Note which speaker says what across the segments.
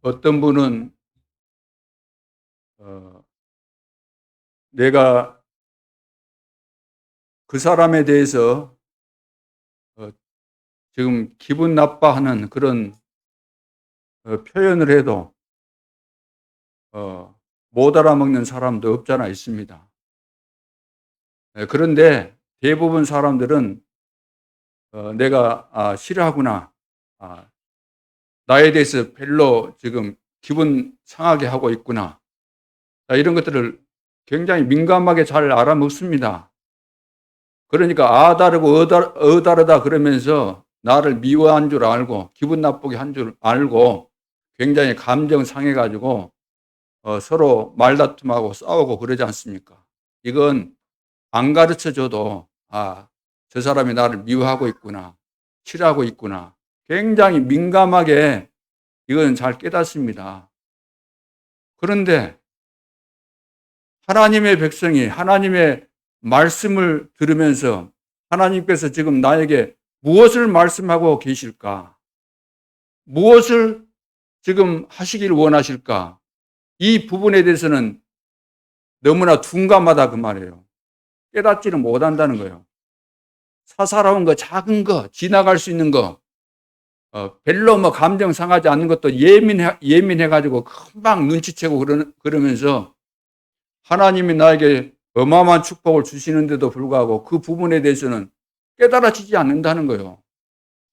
Speaker 1: 어떤 분은 어, 내가 그 사람에 대해서 어, 지금 기분 나빠하는 그런 표현을 해도 어, 못 알아먹는 사람도 없잖아 있습니다. 그런데 대부분 사람들은 내가 싫어하구나, 아, 나에 대해서 별로 지금 기분 상하게 하고 있구나, 이런 것들을 굉장히 민감하게 잘 알아먹습니다. 그러니까 다르고 다르다 그러면서 나를 미워한 줄 알고 기분 나쁘게 한 줄 알고 굉장히 감정 상해 가지고 서로 말다툼하고 싸우고 그러지 않습니까? 이건 안 가르쳐 줘도 저 사람이 나를 미워하고 있구나, 싫어하고 있구나, 굉장히 민감하게 이건 잘 깨닫습니다. 그런데 하나님의 백성이 하나님의 말씀을 들으면서 하나님께서 지금 나에게 무엇을 말씀하고 계실까? 무엇을 지금 하시길 원하실까? 이 부분에 대해서는 너무나 둔감하다 그 말이에요. 깨닫지는 못한다는 거예요. 사사로운 거, 작은 거, 지나갈 수 있는 거, 별로 뭐 감정 상하지 않는 것도 예민해가지고 금방 눈치채고 그러면서 하나님이 나에게 어마어마한 축복을 주시는데도 불구하고 그 부분에 대해서는 깨달아지지 않는다는 거예요.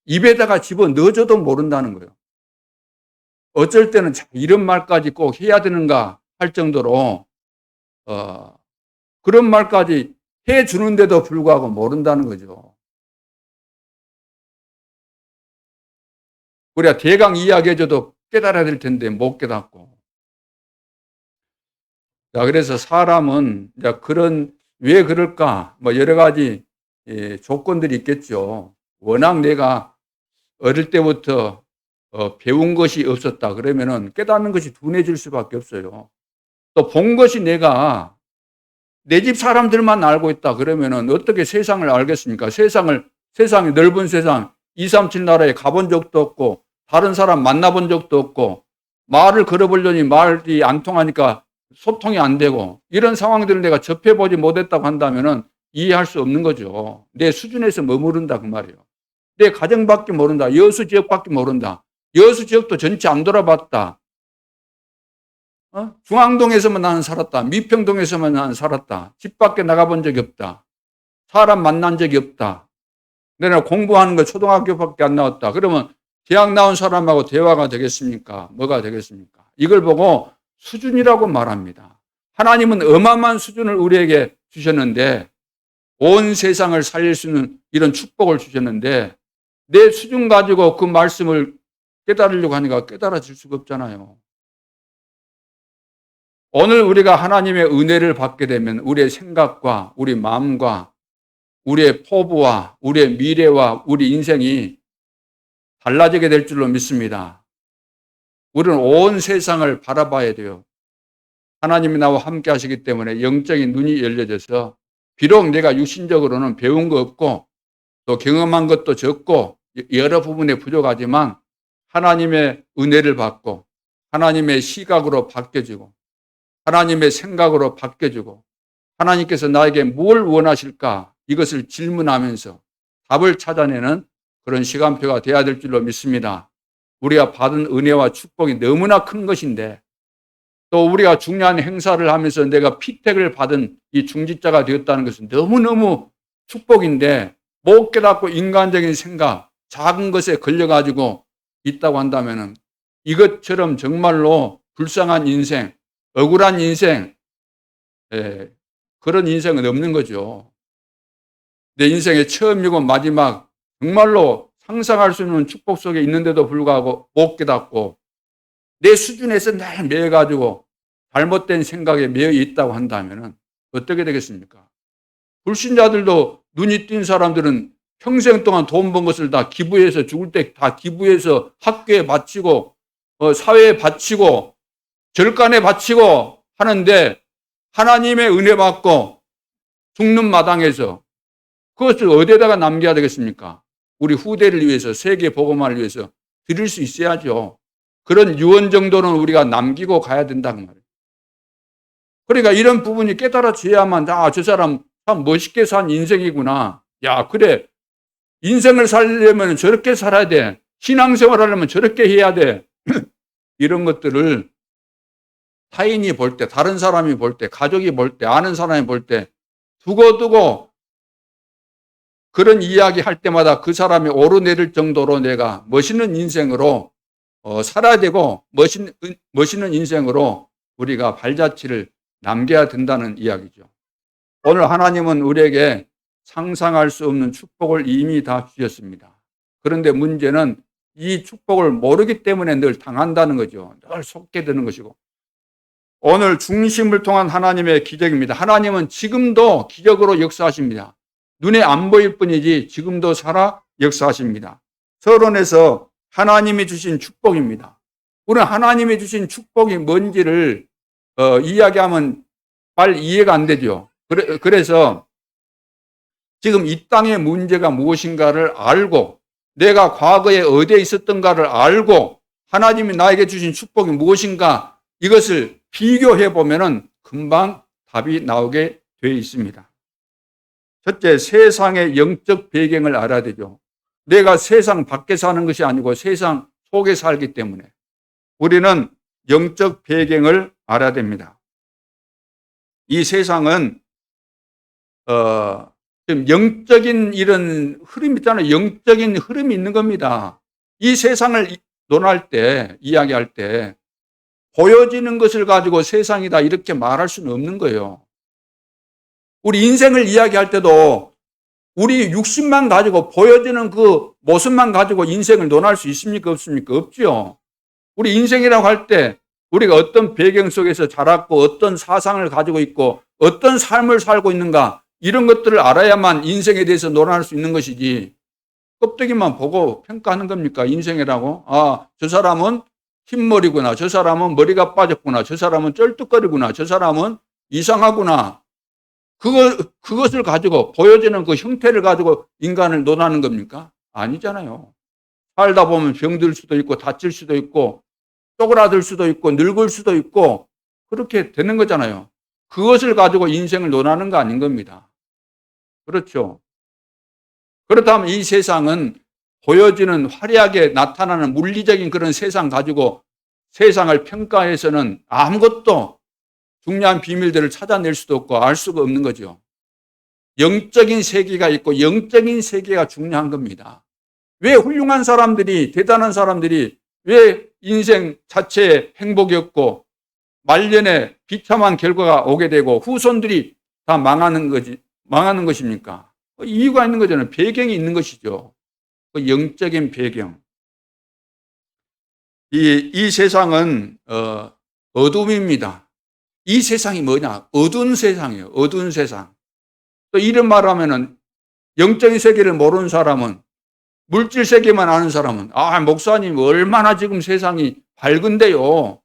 Speaker 1: 입에다가 집어 넣어줘도 모른다는 거예요. 어쩔 때는 이런 말까지 꼭 해야 되는가 할 정도로 그런 말까지 해주는데도 불구하고 모른다는 거죠. 우리가 대강 이야기해줘도 깨달아야 될 텐데 못 깨닫고. 자, 그래서 사람은 이제 왜 그럴까? 뭐 여러 가지 조건들이 있겠죠. 워낙 내가 어릴 때부터 배운 것이 없었다 그러면은 깨닫는 것이 둔해질 수밖에 없어요. 또 본 것이 내가 내 집 사람들만 알고 있다 그러면은 어떻게 세상을 알겠습니까? 세상이 넓은 세상, 237 나라에 가본 적도 없고 다른 사람 만나본 적도 없고 말을 걸어보려니 말이 안 통하니까 소통이 안 되고 이런 상황들을 내가 접해보지 못했다고 한다면은 이해할 수 없는 거죠. 내 수준에서 머무른다 그 말이에요. 내 가정밖에 모른다. 여수 지역밖에 모른다. 여수 지역도 전체 안 돌아봤다. 중앙동에서만 나는 살았다. 미평동에서만 나는 살았다. 집 밖에 나가본 적이 없다. 사람 만난 적이 없다. 내가 공부하는 거 초등학교밖에 안 나왔다. 그러면 대학 나온 사람하고 대화가 되겠습니까? 뭐가 되겠습니까? 이걸 보고 수준이라고 말합니다. 하나님은 어마어마한 수준을 우리에게 주셨는데 온 세상을 살릴 수 있는 이런 축복을 주셨는데 내 수준 가지고 그 말씀을 깨달으려고 하니까 깨달아질 수가 없잖아요. 오늘 우리가 하나님의 은혜를 받게 되면 우리의 생각과 우리 마음과 우리의 포부와 우리의 미래와 우리 인생이 달라지게 될 줄로 믿습니다. 우리는 온 세상을 바라봐야 돼요. 하나님이 나와 함께 하시기 때문에 영적인 눈이 열려져서 비록 내가 육신적으로는 배운 거 없고 또 경험한 것도 적고 여러 부분에 부족하지만 하나님의 은혜를 받고 하나님의 시각으로 바뀌어지고 하나님의 생각으로 바뀌어지고 하나님께서 나에게 뭘 원하실까 이것을 질문하면서 답을 찾아내는 그런 시간표가 되어야 될 줄로 믿습니다. 우리가 받은 은혜와 축복이 너무나 큰 것인데 또 우리가 중요한 행사를 하면서 내가 피택을 받은 이 중직자가 되었다는 것은 너무너무 축복인데 못 깨닫고 인간적인 생각, 작은 것에 걸려가지고 있다고 한다면 이것처럼 정말로 불쌍한 인생, 억울한 인생, 그런 인생은 없는 거죠. 내 인생의 처음이고 마지막 정말로 상상할 수 없는 축복 속에 있는데도 불구하고 못 깨닫고 내 수준에서 늘 매여가지고 잘못된 생각에 매여 있다고 한다면 어떻게 되겠습니까? 불신자들도 눈이 띈 사람들은 평생 동안 돈 번 것을 다 기부해서 죽을 때 다 기부해서 학교에 바치고 사회에 바치고 절간에 바치고 하는데 하나님의 은혜 받고 죽는 마당에서 그것을 어디에다가 남겨야 되겠습니까? 우리 후대를 위해서 세계 복음화를 위해서 드릴 수 있어야죠. 그런 유언 정도는 우리가 남기고 가야 된다는 말이에요. 그러니까 이런 부분이 깨달아져야만, 저 사람 참 멋있게 산 인생이구나. 야, 그래. 인생을 살려면 저렇게 살아야 돼. 신앙생활 하려면 저렇게 해야 돼. 이런 것들을 타인이 볼 때, 다른 사람이 볼 때, 가족이 볼 때, 아는 사람이 볼 때 두고두고 그런 이야기 할 때마다 그 사람이 오르내릴 정도로 내가 멋있는 인생으로 살아야 되고 멋있는 인생으로 우리가 발자취를 남겨야 된다는 이야기죠. 오늘 하나님은 우리에게 상상할 수 없는 축복을 이미 다 주셨습니다. 그런데 문제는 이 축복을 모르기 때문에 늘 당한다는 거죠. 늘 속게 되는 것이고. 오늘 중심을 통한 하나님의 기적입니다. 하나님은 지금도 기적으로 역사하십니다. 눈에 안 보일 뿐이지 지금도 살아 역사하십니다. 서론에서 하나님이 주신 축복입니다. 우리는 하나님이 주신 축복이 뭔지를 이야기하면 빨리 이해가 안 되죠. 그래서 지금 이 땅의 문제가 무엇인가를 알고 내가 과거에 어디에 있었던가를 알고 하나님이 나에게 주신 축복이 무엇인가 이것을 비교해 보면은 금방 답이 나오게 되어 있습니다. 첫째, 세상의 영적 배경을 알아야 되죠. 내가 세상 밖에 사는 것이 아니고 세상 속에 살기 때문에 우리는 영적 배경을 알아야 됩니다. 이 세상은 지금 영적인 이런 흐름이 있잖아요. 영적인 흐름이 있는 겁니다. 이 세상을 논할 때, 이야기할 때 보여지는 것을 가지고 세상이다 이렇게 말할 수는 없는 거예요. 우리 인생을 이야기할 때도 우리 육신만 가지고 보여지는 그 모습만 가지고 인생을 논할 수 있습니까? 없습니까? 없죠. 우리 인생이라고 할 때 우리가 어떤 배경 속에서 자랐고 어떤 사상을 가지고 있고 어떤 삶을 살고 있는가 이런 것들을 알아야만 인생에 대해서 논할 수 있는 것이지 껍데기만 보고 평가하는 겁니까? 인생이라고? 저 사람은 흰머리구나. 저 사람은 머리가 빠졌구나. 저 사람은 쩔뚝거리구나. 저 사람은 이상하구나. 그것을 가지고 보여지는 그 형태를 가지고 인간을 논하는 겁니까? 아니잖아요. 살다 보면 병들 수도 있고 다칠 수도 있고 쪼그라들 수도 있고 늙을 수도 있고 그렇게 되는 거잖아요. 그것을 가지고 인생을 논하는 거 아닌 겁니다. 그렇죠. 그렇다면 이 세상은 보여지는 화려하게 나타나는 물리적인 그런 세상 가지고 세상을 평가해서는 아무것도 중요한 비밀들을 찾아낼 수도 없고 알 수가 없는 거죠. 영적인 세계가 있고 영적인 세계가 중요한 겁니다. 왜 훌륭한 사람들이, 대단한 사람들이 왜 인생 자체에 행복이 없고 말년에 비참한 결과가 오게 되고 후손들이 다 망하는 것입니까? 이유가 있는 거잖아요. 배경이 있는 것이죠. 그 영적인 배경. 이 세상은 어둠입니다. 이 세상이 뭐냐? 어두운 세상이에요. 어두운 세상. 또 이런 말하면은 영적인 세계를 모르는 사람은 물질 세계만 아는 사람은 목사님 얼마나 지금 세상이 밝은데요.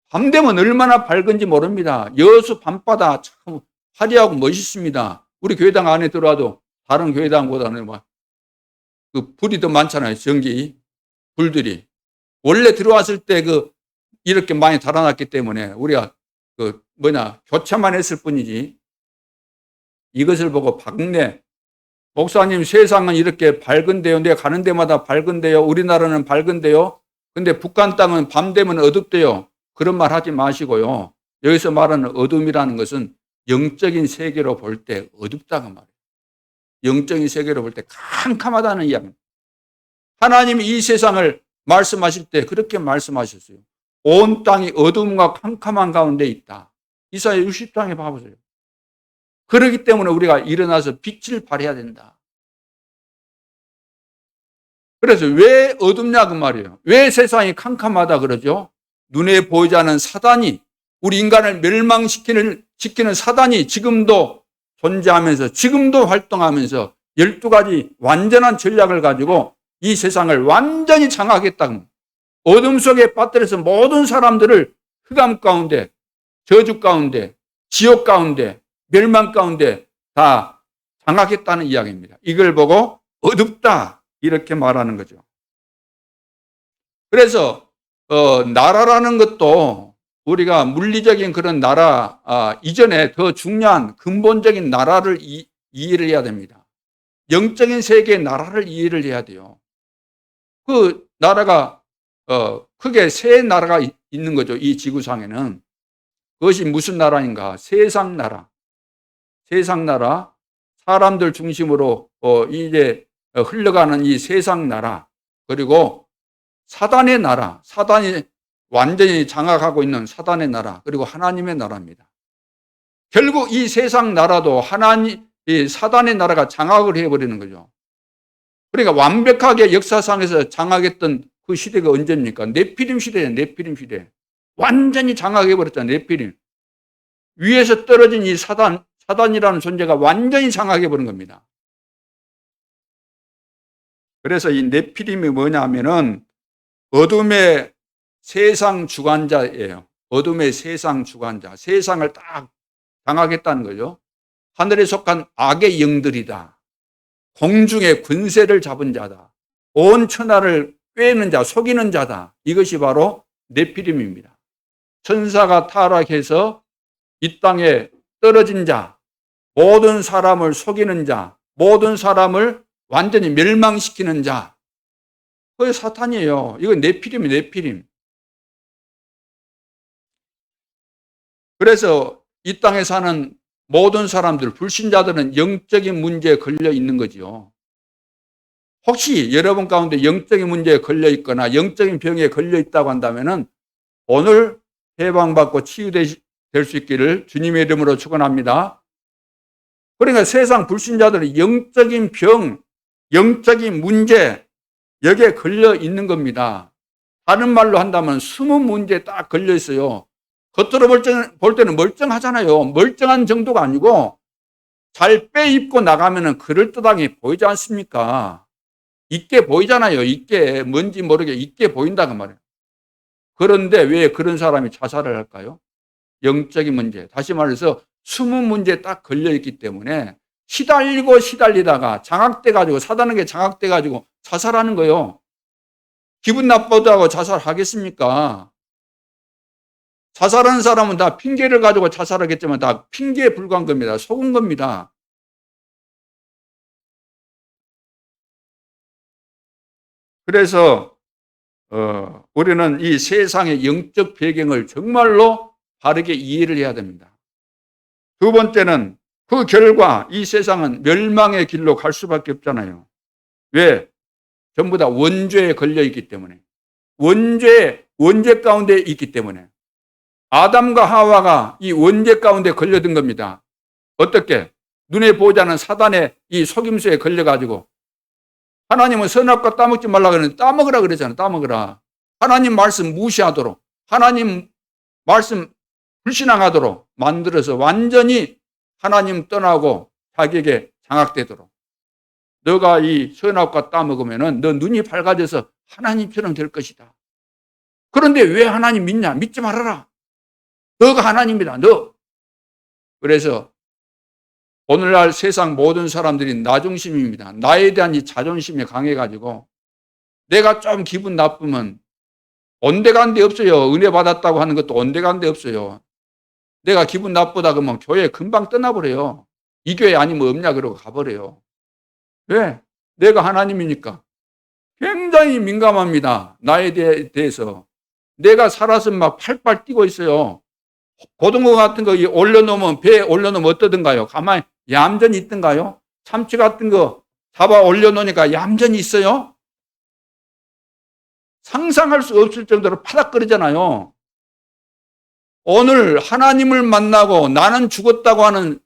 Speaker 1: 밤 되면 얼마나 밝은지 모릅니다. 여수 밤바다 참 화려하고 멋있습니다. 우리 교회당 안에 들어와도 다른 교회당보다는 그 불이 더 많잖아요. 전기 불들이. 원래 들어왔을 때 이렇게 많이 달아났기 때문에 우리가 교체만 했을 뿐이지 이것을 보고 박내 목사님 세상은 이렇게 밝은데요. 내가 가는 데마다 밝은데요. 우리나라는 밝은데요. 근데 북한 땅은 밤 되면 어둡대요. 그런 말 하지 마시고요. 여기서 말하는 어둠이라는 것은 영적인 세계로 볼 때 어둡다고 말이에요. 영적인 세계로 볼 때 캄캄하다는 이야기입니다. 하나님이 이 세상을 말씀하실 때 그렇게 말씀하셨어요. 온 땅이 어둠과 캄캄한 가운데 있다. 이사야 60장에 봐보세요. 그렇기 때문에 우리가 일어나서 빛을 발해야 된다. 그래서 왜 어둡냐 그 말이에요. 왜 세상이 캄캄하다 그러죠? 눈에 보이지 않는 사단이 우리 인간을 멸망시키는 사단이 지금도 존재하면서 지금도 활동하면서 12가지 완전한 전략을 가지고 이 세상을 완전히 장악했다고. 어둠 속에 빠뜨려서 모든 사람들을 흑암 가운데, 저주 가운데, 지옥 가운데, 멸망 가운데 다 장악했다는 이야기입니다. 이걸 보고 어둡다 이렇게 말하는 거죠. 그래서 나라라는 것도 우리가 물리적인 그런 나라 이전에 더 중요한 근본적인 나라를 이해를 해야 됩니다. 영적인 세계의 나라를 이해를 해야 돼요. 그 나라가 크게 세 나라가 있는 거죠. 이 지구상에는. 그것이 무슨 나라인가? 세상 나라. 세상 나라, 사람들 중심으로 이제 흘러가는 이 세상 나라, 그리고 사단의 나라, 사단이 완전히 장악하고 있는 사단의 나라, 그리고 하나님의 나라입니다. 결국 이 세상 나라도 이 사단의 나라가 장악을 해버리는 거죠. 그러니까 완벽하게 역사상에서 장악했던 그 시대가 언제입니까? 네피림 시대예요. 네피림 시대. 완전히 장악해버렸잖아요. 네피림. 위에서 떨어진 이 사단이라는 존재가 완전히 장악해버린 겁니다. 그래서 이 네피림이 뭐냐 하면은 어둠의 세상 주관자예요. 어둠의 세상 주관자. 세상을 딱 장악했다는 거죠. 하늘에 속한 악의 영들이다. 공중의 권세를 잡은 자다. 온 천하를 꿰는 자, 속이는 자다. 이것이 바로 네피림입니다. 천사가 타락해서 이 땅에 떨어진 자, 모든 사람을 속이는 자, 모든 사람을 완전히 멸망시키는 자, 그게 사탄이에요. 이거 네피림이에요. 네피림. 그래서 이 땅에 사는 모든 사람들, 불신자들은 영적인 문제에 걸려 있는 거죠. 혹시 여러분 가운데 영적인 문제에 걸려 있거나 영적인 병에 걸려 있다고 한다면은 오늘 해방받고 치유될 수 있기를 주님의 이름으로 축원합니다. 그러니까 세상 불신자들은 영적인 병, 영적인 문제 여기에 걸려 있는 겁니다. 다른 말로 한다면 숨은 문제에 딱 걸려 있어요. 겉으로 볼 때는 멀쩡하잖아요. 멀쩡한 정도가 아니고 잘 빼입고 나가면은 그럴듯하게 보이지 않습니까? 있게 보이잖아요. 있게, 뭔지 모르게 있게 보인다고 말이에요. 그런데 왜 그런 사람이 자살을 할까요? 영적인 문제. 다시 말해서 숨은 문제에 딱 걸려있기 때문에 시달리다가 장악돼가지고, 사단에게 장악돼가지고 자살하는 거예요. 기분 나쁘다고 자살하겠습니까? 자살하는 사람은 다 핑계를 가지고 자살하겠지만 다 핑계에 불과한 겁니다. 속은 겁니다. 그래서 우리는 이 세상의 영적 배경을 정말로 바르게 이해를 해야 됩니다. 두 번째는 그 결과 이 세상은 멸망의 길로 갈 수밖에 없잖아요. 왜? 전부 다 원죄에 걸려 있기 때문에. 원죄 가운데 있기 때문에. 아담과 하와가 이 원죄 가운데 걸려든 겁니다. 어떻게? 눈에 보이지 않는 사단의 이 속임수에 걸려가지고 하나님은 선악과 따먹지 말라 그러는데 따먹으라 그랬잖아요. 따먹으라. 하나님 말씀 무시하도록, 하나님 말씀 불신앙하도록 만들어서 완전히 하나님 떠나고 자기에게 장악되도록. 너가 이 선악과 따먹으면은 너 눈이 밝아져서 하나님처럼 될 것이다. 그런데 왜 하나님 믿냐? 믿지 말아라. 너가 하나님이다. 너. 그래서 오늘날 세상 모든 사람들이 나 중심입니다. 나에 대한 이 자존심이 강해가지고 내가 좀 기분 나쁘면 온데간데 없어요. 은혜 받았다고 하는 것도 온데간데 없어요. 내가 기분 나쁘다 그러면 교회 금방 떠나버려요. 이 교회 아니면 없냐 그러고 가버려요. 왜? 내가 하나님이니까. 굉장히 민감합니다. 나에 대해서. 내가 살아서 막 팔팔 뛰고 있어요. 고등어 같은 거 올려놓으면, 배에 올려놓으면 어떠든가요? 가만히 얌전히 있던가요? 참치 같은 거 잡아 올려놓으니까 얌전히 있어요? 상상할 수 없을 정도로 파닥거리잖아요. 오늘 하나님을 만나고 나는 죽었다고 하는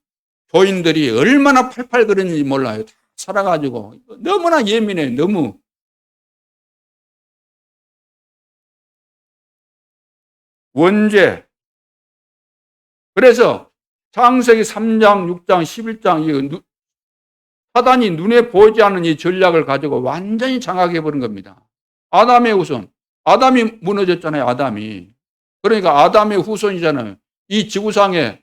Speaker 1: 교인들이 얼마나 팔팔 거리는지 몰라요. 다 살아가지고. 너무나 예민해, 너무. 원죄. 그래서 창세기 3장, 6장, 11장 사단이 눈에 보이지 않는 이 전략을 가지고 완전히 장악해버린 겁니다. 아담의 후손. 아담이 무너졌잖아요. 아담이. 그러니까 아담의 후손이잖아요. 이 지구상에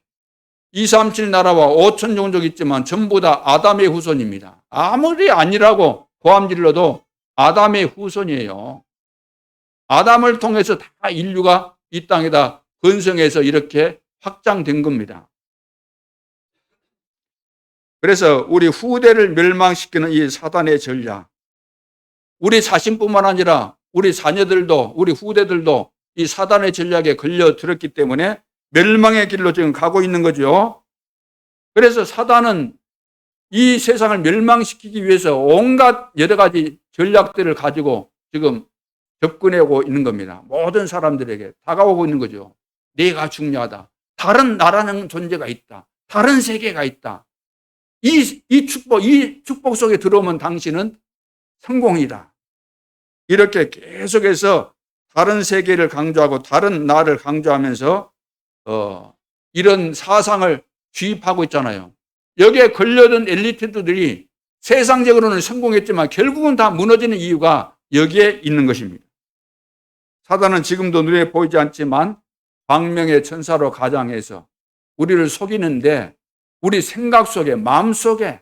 Speaker 1: 237 나라와 5천 종족 있지만 전부 다 아담의 후손입니다. 아무리 아니라고 고함질러도 아담의 후손이에요. 아담을 통해서 다 인류가 이 땅에다 번성해서 이렇게 확장된 겁니다. 그래서 우리 후대를 멸망시키는 이 사단의 전략, 우리 자신뿐만 아니라 우리 자녀들도 우리 후대들도 이 사단의 전략에 걸려들었기 때문에 멸망의 길로 지금 가고 있는 거죠. 그래서 사단은 이 세상을 멸망시키기 위해서 온갖 여러 가지 전략들을 가지고 지금 접근하고 있는 겁니다. 모든 사람들에게 다가오고 있는 거죠. 내가 중요하다. 다른 나라는 존재가 있다. 다른 세계가 있다. 이 축복 속에 들어오면 당신은 성공이다. 이렇게 계속해서 다른 세계를 강조하고 다른 나를 강조하면서 이런 사상을 주입하고 있잖아요. 여기에 걸려든 엘리트들이 세상적으로는 성공했지만 결국은 다 무너지는 이유가 여기에 있는 것입니다. 사단은 지금도 눈에 보이지 않지만 광명의 천사로 가장해서 우리를 속이는데 우리 생각 속에, 마음 속에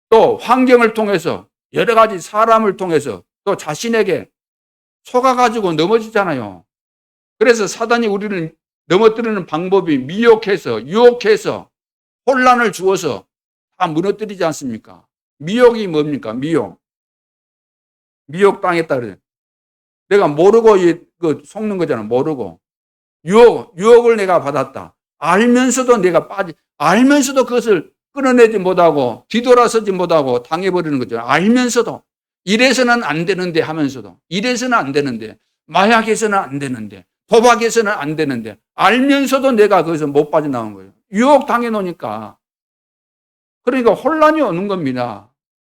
Speaker 1: 또 환경을 통해서 여러 가지 사람을 통해서 또 자신에게 속아가지고 넘어지잖아요. 그래서 사단이 우리를 넘어뜨리는 방법이 미혹해서 유혹해서 혼란을 주어서 다 무너뜨리지 않습니까? 미혹이 뭡니까? 미혹당했다 그래요. 내가 모르고 속는 거잖아. 모르고. 유혹을 내가 받았다. 알면서도 알면서도 그것을 끊어내지 못하고 뒤돌아서지 못하고 당해버리는 거죠. 알면서도 이래서는 안 되는데 하면서도 이래서는 안 되는데 마약에서는 안 되는데 도박에서는 안 되는데 알면서도 내가 거기서 못 빠져나온 거예요. 유혹 당해놓으니까. 그러니까 혼란이 오는 겁니다.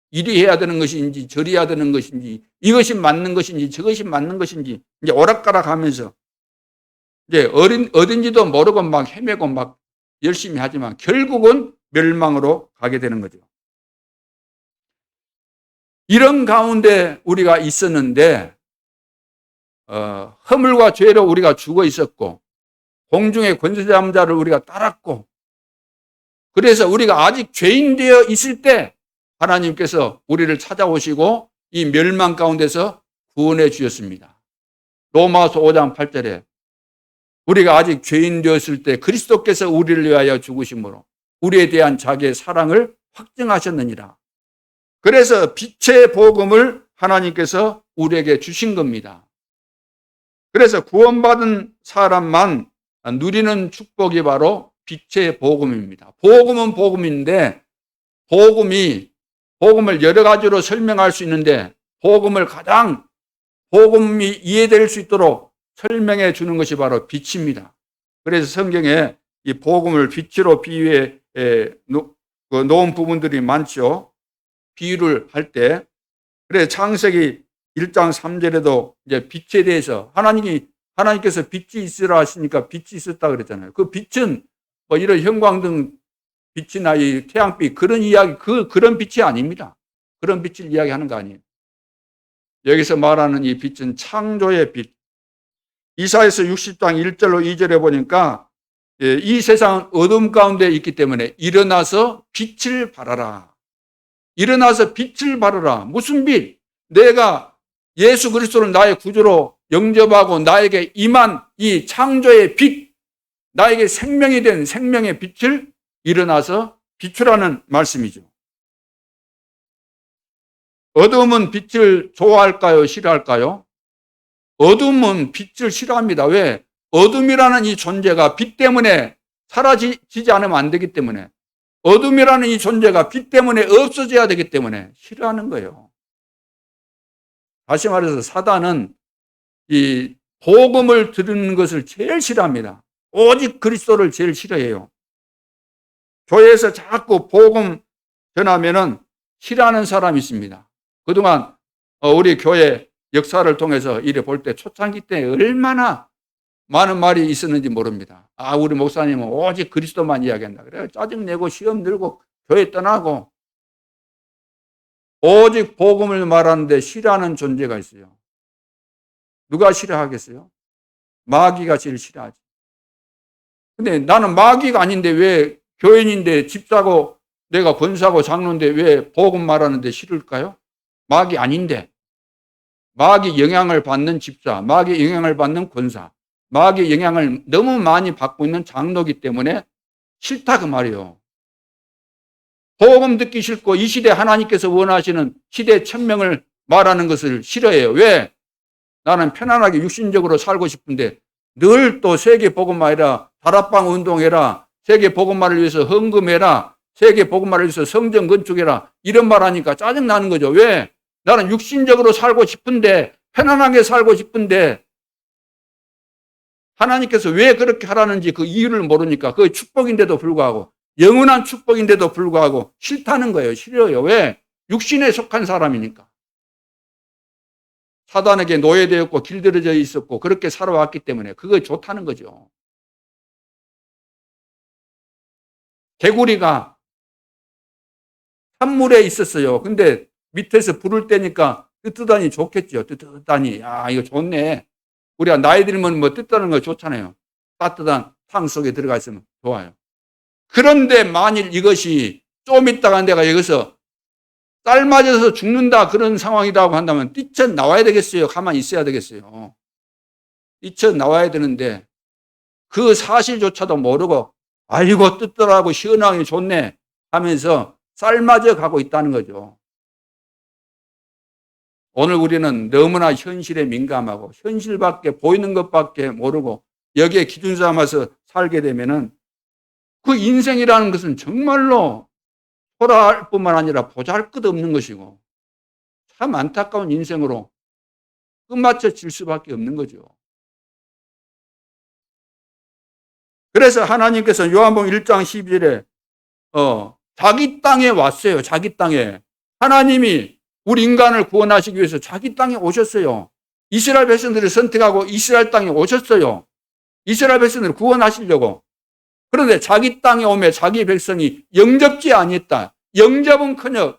Speaker 1: 이리 해야 되는 것인지 저리 해야 되는 것인지 이것이 맞는 것인지 저것이 맞는 것인지 이제 오락가락 하면서 이제 어딘지도 모르고 막 헤매고 막 열심히 하지만 결국은 멸망으로 가게 되는 거죠. 이런 가운데 우리가 있었는데 허물과 죄로 우리가 죽어 있었고 공중의 권세자를 우리가 따랐고 그래서 우리가 아직 죄인 되어 있을 때 하나님께서 우리를 찾아오시고 이 멸망 가운데서 구원해 주셨습니다. 로마서 5장 8절에 우리가 아직 죄인 되었을 때 그리스도께서 우리를 위하여 죽으심으로 우리에 대한 자기의 사랑을 확증하셨느니라. 그래서 빛의 복음을 하나님께서 우리에게 주신 겁니다. 그래서 구원받은 사람만 누리는 축복이 바로 빛의 복음입니다. 복음은 복음인데 복음을 여러 가지로 설명할 수 있는데 복음이 이해될 수 있도록 설명해 주는 것이 바로 빛입니다. 그래서 성경에 이 복음을 빛으로 비유해 놓은 부분들이 많죠. 비유를 할 때. 그래서 창세기 1장 3절에도 이제 빛에 대해서 하나님께서 빛이 있으라 하시니까 빛이 있었다 그랬잖아요. 그 빛은 뭐 이런 형광등 빛이나 이 태양빛 그런 이야기, 그런 빛이 아닙니다. 그런 빛을 이야기하는 거 아니에요. 여기서 말하는 이 빛은 창조의 빛. 이사야서 60장 1절로 2절에 보니까 이 세상은 어둠 가운데 있기 때문에 일어나서 빛을 발하라. 일어나서 빛을 발하라. 무슨 빛? 내가 예수 그리스도를 나의 구주로 영접하고 나에게 임한 이 창조의 빛, 나에게 생명이 된 생명의 빛을 일어나서 비추라는 말씀이죠. 어둠은 빛을 좋아할까요? 싫어할까요? 어둠은 빛을 싫어합니다. 왜? 어둠이라는 이 존재가 빛 때문에 사라지지 않으면 안 되기 때문에, 어둠이라는 이 존재가 빛 때문에 없어져야 되기 때문에 싫어하는 거예요. 다시 말해서 사단은 이 복음을 들은 것을 제일 싫어합니다. 오직 그리스도를 제일 싫어해요. 교회에서 자꾸 복음 전하면은 싫어하는 사람이 있습니다. 그동안 우리 교회 역사를 통해서 이래 볼 때 초창기 때 얼마나 많은 말이 있었는지 모릅니다. 우리 목사님은 오직 그리스도만 이야기한다. 그래 짜증내고 시험 들고 교회 떠나고 오직 복음을 말하는데 싫어하는 존재가 있어요. 누가 싫어하겠어요? 마귀가 제일 싫어하지. 근데 나는 마귀가 아닌데 왜 교인인데 집사고 내가 권사고 장로인데 왜 복음 말하는데 싫을까요? 마귀 아닌데. 마귀 영향을 받는 집사, 마귀 영향을 받는 권사, 마귀 영향을 너무 많이 받고 있는 장로기 때문에 싫다 그 말이에요. 복음 듣기 싫고 이 시대 하나님께서 원하시는 시대 천명을 말하는 것을 싫어해요. 왜? 나는 편안하게 육신적으로 살고 싶은데 늘 또 세계 복음화해라, 다락방 운동해라, 세계 복음화를 위해서 헌금해라, 세계 복음화를 위해서 성전 건축해라 이런 말 하니까 짜증나는 거죠. 왜? 나는 육신적으로 살고 싶은데 편안하게 살고 싶은데 하나님께서 왜 그렇게 하라는지 그 이유를 모르니까 그 축복인데도 불구하고 영원한 축복인데도 불구하고 싫다는 거예요. 싫어요. 왜? 육신에 속한 사람이니까. 사단에게 노예되었고 길들여져 있었고 그렇게 살아왔기 때문에 그거 좋다는 거죠. 개구리가 산물에 있었어요. 근데 밑에서 불을 떼니까 뜨뜻하니 좋겠죠. 뜨뜻하니. 야, 이거 좋네. 우리가 나이 들면 뭐 뜨뜻한 거 좋잖아요. 따뜻한 탕 속에 들어가 있으면 좋아요. 그런데 만일 이것이 좀 있다가 내가 여기서 삶아져서 죽는다 그런 상황이라고 한다면 뛰쳐나와야 되겠어요? 가만히 있어야 되겠어요? 뛰쳐나와야 되는데 그 사실조차도 모르고 아이고 뜨뜻하고 시원하게 좋네 하면서 삶아져 가고 있다는 거죠. 오늘 우리는 너무나 현실에 민감하고 현실밖에 보이는 것밖에 모르고 여기에 기준 삼아서 살게 되면은 그 인생이라는 것은 정말로 초라할 뿐만 아니라 보잘것없는 것이고 참 안타까운 인생으로 끝마쳐질 수밖에 없는 거죠. 그래서 하나님께서 요한복음 1장 12절에 자기 땅에 왔어요. 자기 땅에. 하나님이 우리 인간을 구원하시기 위해서 자기 땅에 오셨어요. 이스라엘 백성들을 선택하고 이스라엘 땅에 오셨어요. 이스라엘 백성들을 구원하시려고. 그런데 자기 땅에 오며 자기 백성이 영접지 아니했다. 영접은커녕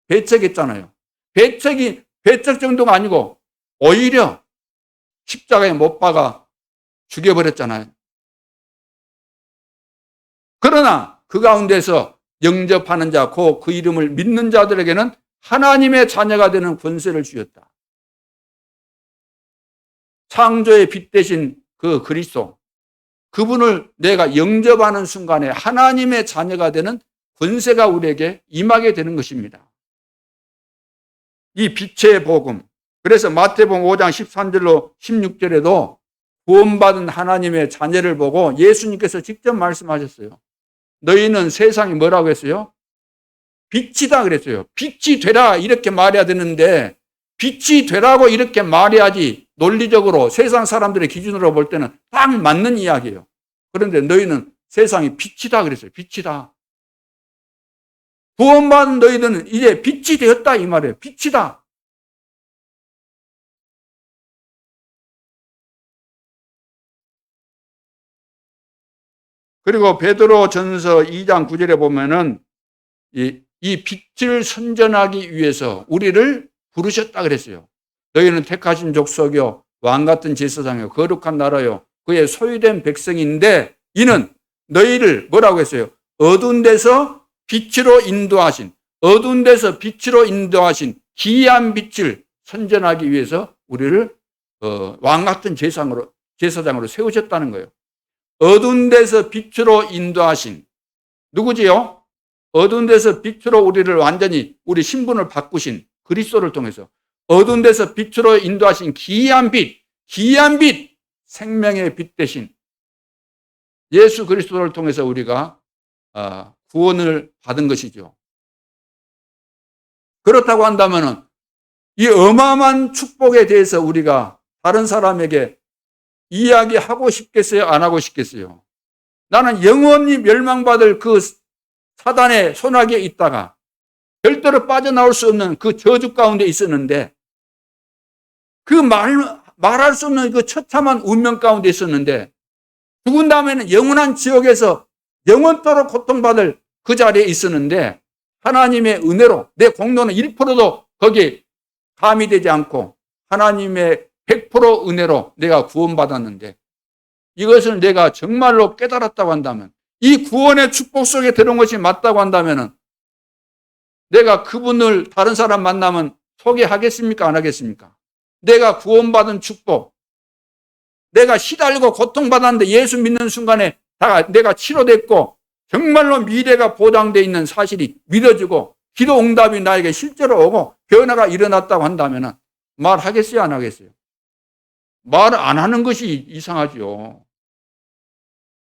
Speaker 1: 배척했잖아요. 배척 정도가 아니고 오히려 십자가에 못 박아 죽여버렸잖아요. 그러나 그 가운데서 영접하는 자, 그 이름을 믿는 자들에게는 하나님의 자녀가 되는 권세를 주셨다. 창조의 빛 대신 그 그리스도, 그분을 내가 영접하는 순간에 하나님의 자녀가 되는 권세가 우리에게 임하게 되는 것입니다. 이 빛의 복음. 그래서 마태복음 5장 13절로 16절에도 구원받은 하나님의 자녀를 보고 예수님께서 직접 말씀하셨어요. 너희는 세상이 뭐라고 했어요? 빛이다 그랬어요. 빛이 되라 이렇게 말해야 되는데 빛이 되라고 이렇게 말해야지 논리적으로 세상 사람들의 기준으로 볼 때는 딱 맞는 이야기예요. 그런데 너희는 세상이 빛이다 그랬어요. 빛이다. 구원받은 너희들은 이제 빛이 되었다 이 말이에요. 빛이다. 그리고 베드로전서 2장 9절에 보면은 이 빛을 선전하기 위해서 우리를 부르셨다 그랬어요. 너희는 택하신 족속이요 왕 같은 제사장이요 거룩한 나라요 그의 소유된 백성인데 이는 너희를 뭐라고 했어요? 어두운 데서 빛으로 인도하신 기이한 빛을 선전하기 위해서 우리를 왕 같은 제사장으로 세우셨다는 거예요. 어두운 데서 빛으로 인도하신 누구지요? 어두운 데서 빛으로 우리를 완전히 우리 신분을 바꾸신 그리스도를 통해서 어두운 데서 빛으로 인도하신 기이한 빛, 생명의 빛 대신 예수 그리스도를 통해서 우리가 구원을 받은 것이죠. 그렇다고 한다면 이 어마어마한 축복에 대해서 우리가 다른 사람에게 이야기하고 싶겠어요? 안 하고 싶겠어요? 나는 영원히 멸망받을 그 사단의 손아귀에 있다가 절대로 빠져나올 수 없는 그 저주 가운데 있었는데 그 말할 수 없는 그 처참한 운명 가운데 있었는데 죽은 다음에는 영원한 지옥에서 영원토록 고통받을 그 자리에 있었는데 하나님의 은혜로 내 공로는 1%도 거기에 가미되지 않고 하나님의 100% 은혜로 내가 구원받았는데 이것을 내가 정말로 깨달았다고 한다면 이 구원의 축복 속에 들어온 것이 맞다고 한다면 내가 그분을 다른 사람 만나면 소개하겠습니까? 안 하겠습니까? 내가 구원받은 축복, 내가 시달리고 고통받았는데 예수 믿는 순간에 다 내가 치료됐고 정말로 미래가 보장되어 있는 사실이 믿어지고 기도 응답이 나에게 실제로 오고 변화가 일어났다고 한다면 말하겠어요, 안 하겠어요? 말 안 하는 것이 이상하죠.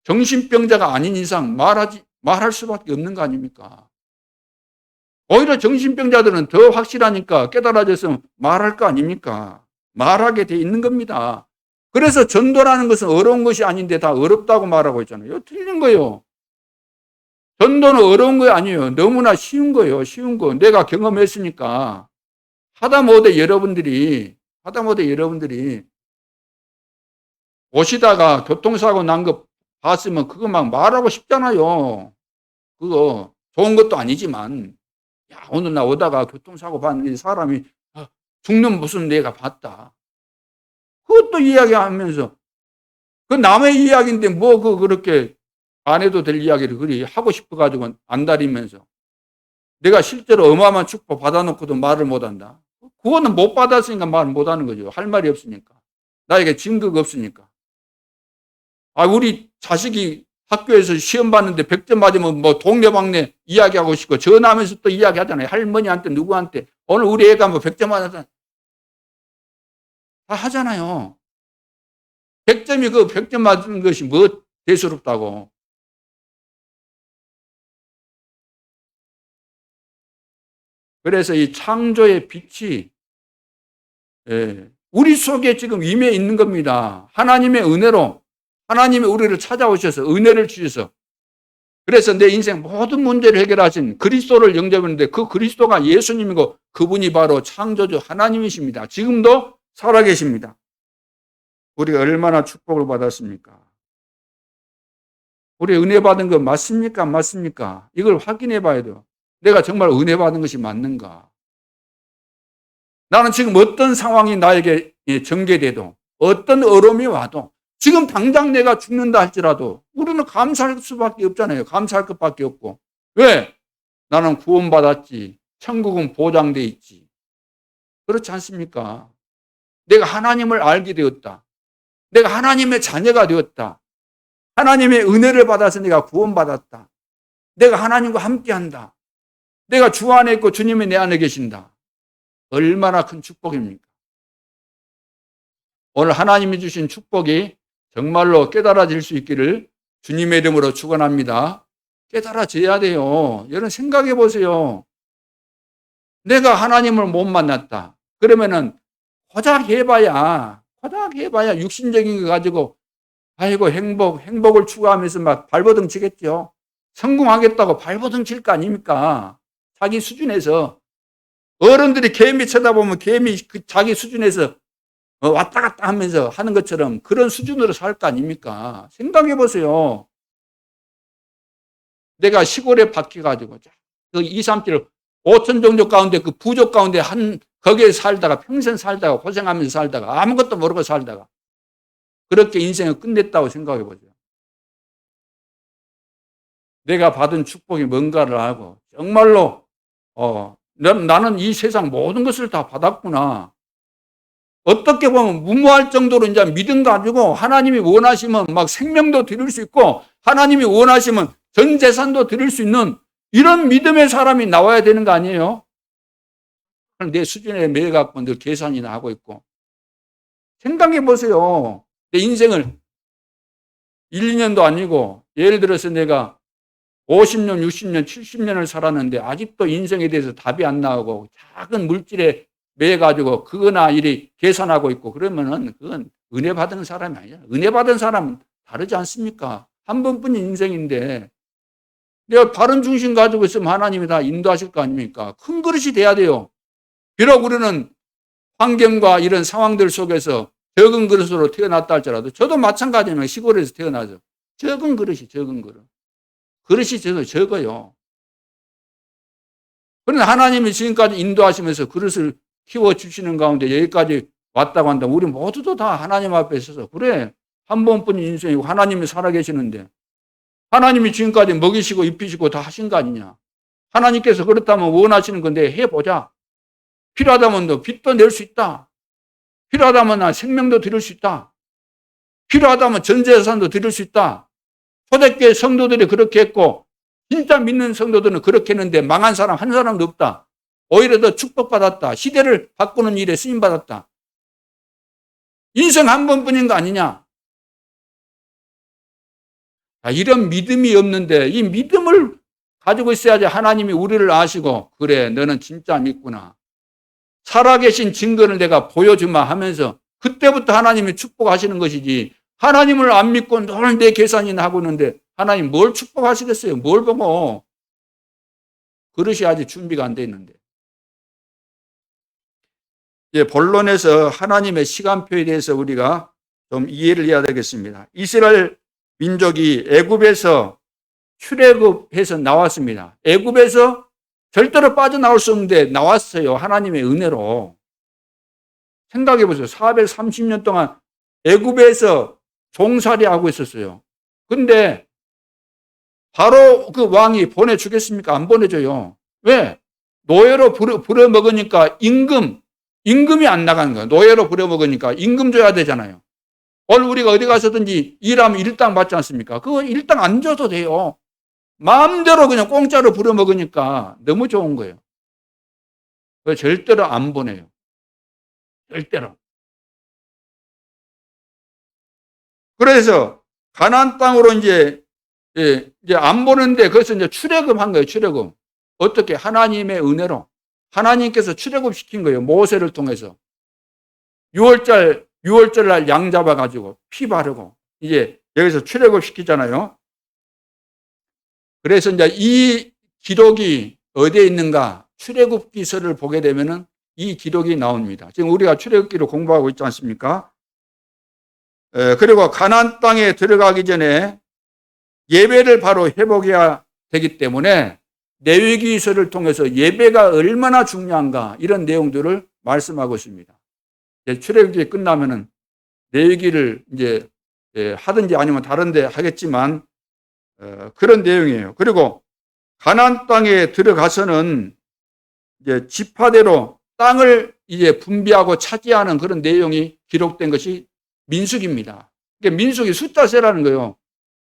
Speaker 1: 정신병자가 아닌 이상 말할 수밖에 없는 거 아닙니까? 오히려 정신병자들은 더 확실하니까 깨달아져서 말할 거 아닙니까? 말하게 돼 있는 겁니다. 그래서 전도라는 것은 어려운 것이 아닌데 다 어렵다고 말하고 있잖아요. 틀린 거예요. 전도는 어려운 거 아니에요. 너무나 쉬운 거예요. 쉬운 거. 내가 경험했으니까. 하다못해 여러분들이 오시다가 교통사고 난 거 봤으면 그거 막 말하고 싶잖아요. 그거 좋은 것도 아니지만, 야, 오늘 나 오다가 교통사고 봤는데 사람이 죽는 모습 내가 봤다. 그것도 이야기하면서, 그 남의 이야기인데 뭐 그렇게 안 해도 될 이야기를 그리 하고 싶어가지고 안달이면서 내가 실제로 어마어마한 축복 받아놓고도 말을 못한다. 그거는 못 받았으니까 말을 못하는 거죠. 할 말이 없으니까. 나에게 증거가 없으니까. 우리 자식이 학교에서 시험 봤는데 100점 맞으면 뭐 동네방네 이야기하고 싶고 전화하면서 또 이야기하잖아요. 할머니한테 누구한테 오늘 우리 애가 뭐 100점 맞았다. 다 하잖아요. 100점이 그 100점 맞은 것이 뭐 대수롭다고. 그래서 이 창조의 빛이 우리 속에 지금 임해 있는 겁니다. 하나님의 은혜로 하나님이 우리를 찾아오셔서 은혜를 주셔서 그래서 내 인생 모든 문제를 해결하신 그리스도를 영접했는데 그 그리스도가 예수님이고 그분이 바로 창조주 하나님이십니다. 지금도 살아계십니다. 우리가 얼마나 축복을 받았습니까? 우리 은혜 받은 거 맞습니까? 안 맞습니까? 이걸 확인해 봐야 돼요. 내가 정말 은혜 받은 것이 맞는가? 나는 지금 어떤 상황이 나에게 전개돼도 어떤 어려움이 와도 지금 당장 내가 죽는다 할지라도 우리는 감사할 수밖에 없잖아요. 감사할 것밖에 없고. 왜? 나는 구원받았지. 천국은 보장돼 있지. 그렇지 않습니까? 내가 하나님을 알게 되었다. 내가 하나님의 자녀가 되었다. 하나님의 은혜를 받아서 내가 구원받았다. 내가 하나님과 함께한다. 내가 주 안에 있고 주님이 내 안에 계신다. 얼마나 큰 축복입니까? 오늘 하나님이 주신 축복이 정말로 깨달아질 수 있기를 주님의 이름으로 축원합니다. 깨달아져야 돼요. 여러분 생각해 보세요. 내가 하나님을 못 만났다. 그러면은 고작 해봐야 육신적인 거 가지고 아이고 행복을 추구하면서 막 발버둥 치겠죠. 성공하겠다고 발버둥 칠 거 아닙니까? 자기 수준에서 어른들이 개미 쳐다보면 개미 자기 수준에서 왔다 갔다 하면서 하는 것처럼 그런 수준으로 살 거 아닙니까? 생각해 보세요. 내가 시골에 박혀가지고 그 2, 3km 5천 종족 가운데 그 부족 가운데 거기에 살다가 평생 살다가 고생하면서 살다가 아무것도 모르고 살다가 그렇게 인생을 끝냈다고 생각해 보세요. 내가 받은 축복이 뭔가를 알고 정말로 나는 이 세상 모든 것을 다 받았구나. 어떻게 보면 무모할 정도로 이제 믿음 가지고 하나님이 원하시면 막 생명도 드릴 수 있고 하나님이 원하시면 전 재산도 드릴 수 있는 이런 믿음의 사람이 나와야 되는 거 아니에요? 내 수준에 매여 갖고 늘 계산이나 하고 있고 생각해 보세요. 내 인생을 1, 2년도 아니고 예를 들어서 내가 50년, 60년, 70년을 살았는데 아직도 인생에 대해서 답이 안 나오고 작은 물질에 매여가지고 그거나 이리 계산하고 있고 그러면은 그건 은혜 받은 사람이 아니야. 은혜 받은 사람은 다르지 않습니까? 한 번뿐인 인생인데 내가 바른 중심 가지고 있으면 하나님이 다 인도하실 거 아닙니까? 큰 그릇이 돼야 돼요. 비록 우리는 환경과 이런 상황들 속에서 적은 그릇으로 태어났다 할지라도 저도 마찬가지입니다. 시골에서 태어나서 적은 그릇이 적은 그릇. 그릇이 적어요. 그런데 하나님이 지금까지 인도하시면서 그릇을 키워주시는 가운데 여기까지 왔다고 한다. 우리 모두도 다 하나님 앞에 있어서 그래 한 번뿐인 인생이고 하나님이 살아계시는데 하나님이 지금까지 먹이시고 입히시고 다 하신 거 아니냐. 하나님께서 그렇다면 원하시는 건데 해보자. 필요하다면 너 빚도 낼 수 있다. 필요하다면 나 생명도 드릴 수 있다. 필요하다면 전재산도 드릴 수 있다. 초대교회 성도들이 그렇게 했고 진짜 믿는 성도들은 그렇게 했는데 망한 사람 한 사람도 없다. 오히려 더 축복받았다. 시대를 바꾸는 일에 쓰임받았다. 인생 한 번뿐인 거 아니냐. 이런 믿음이 없는데 이 믿음을 가지고 있어야지 하나님이 우리를 아시고 그래 너는 진짜 믿구나. 살아계신 증거를 내가 보여주마 하면서 그때부터 하나님이 축복하시는 것이지 하나님을 안 믿고 늘 내 계산이나 하고 있는데 하나님 뭘 축복하시겠어요? 뭘 보고. 그릇이 아직 준비가 안 돼 있는데. 이제 본론에서 하나님의 시간표에 대해서 우리가 좀 이해를 해야 되겠습니다. 이스라엘 민족이 애굽에서 출애굽해서 나왔습니다. 애굽에서 절대로 빠져나올 수 없는데 나왔어요. 하나님의 은혜로. 생각해 보세요. 430년 동안 애굽에서 종살이하고 있었어요. 근데 바로 그 왕이 보내주겠습니까? 안 보내줘요. 왜? 노예로 부려먹으니까 임금이 안 나가는 거예요. 노예로 부려먹으니까 임금 줘야 되잖아요. 오늘 우리가 어디 가서든지 일하면 일당 받지 않습니까? 그거 일당 안 줘도 돼요. 마음대로 그냥 공짜로 부려먹으니까 너무 좋은 거예요. 그래서 절대로 안 보내요. 절대로. 그래서 가나안 땅으로 이제 안 보는데 그래서 이제 출애굽한 거예요. 출애굽. 어떻게? 하나님의 은혜로. 하나님께서 출애굽시킨 거예요. 모세를 통해서. 6월절 날 양 잡아가지고 피 바르고 이제 여기서 출애굽시키잖아요. 그래서 이제 이 기록이 어디에 있는가? 출애굽기서를 보게 되면은 이 기록이 나옵니다. 지금 우리가 출애굽기를 공부하고 있지 않습니까? 그리고 가나안 땅에 들어가기 전에 예배를 바로 회복해야 되기 때문에 레위기서를 통해서 예배가 얼마나 중요한가 이런 내용들을 말씀하고 있습니다. 출애굽기 끝나면은 레위기를 이제 하든지 아니면 다른데 하겠지만 그런 내용이에요. 그리고 가나안 땅에 들어가서는 이제 지파대로 땅을 이제 분배하고 차지하는 그런 내용이 기록된 것이 민수기입니다. 그러니까 민수기 숫자 세라는 거예요.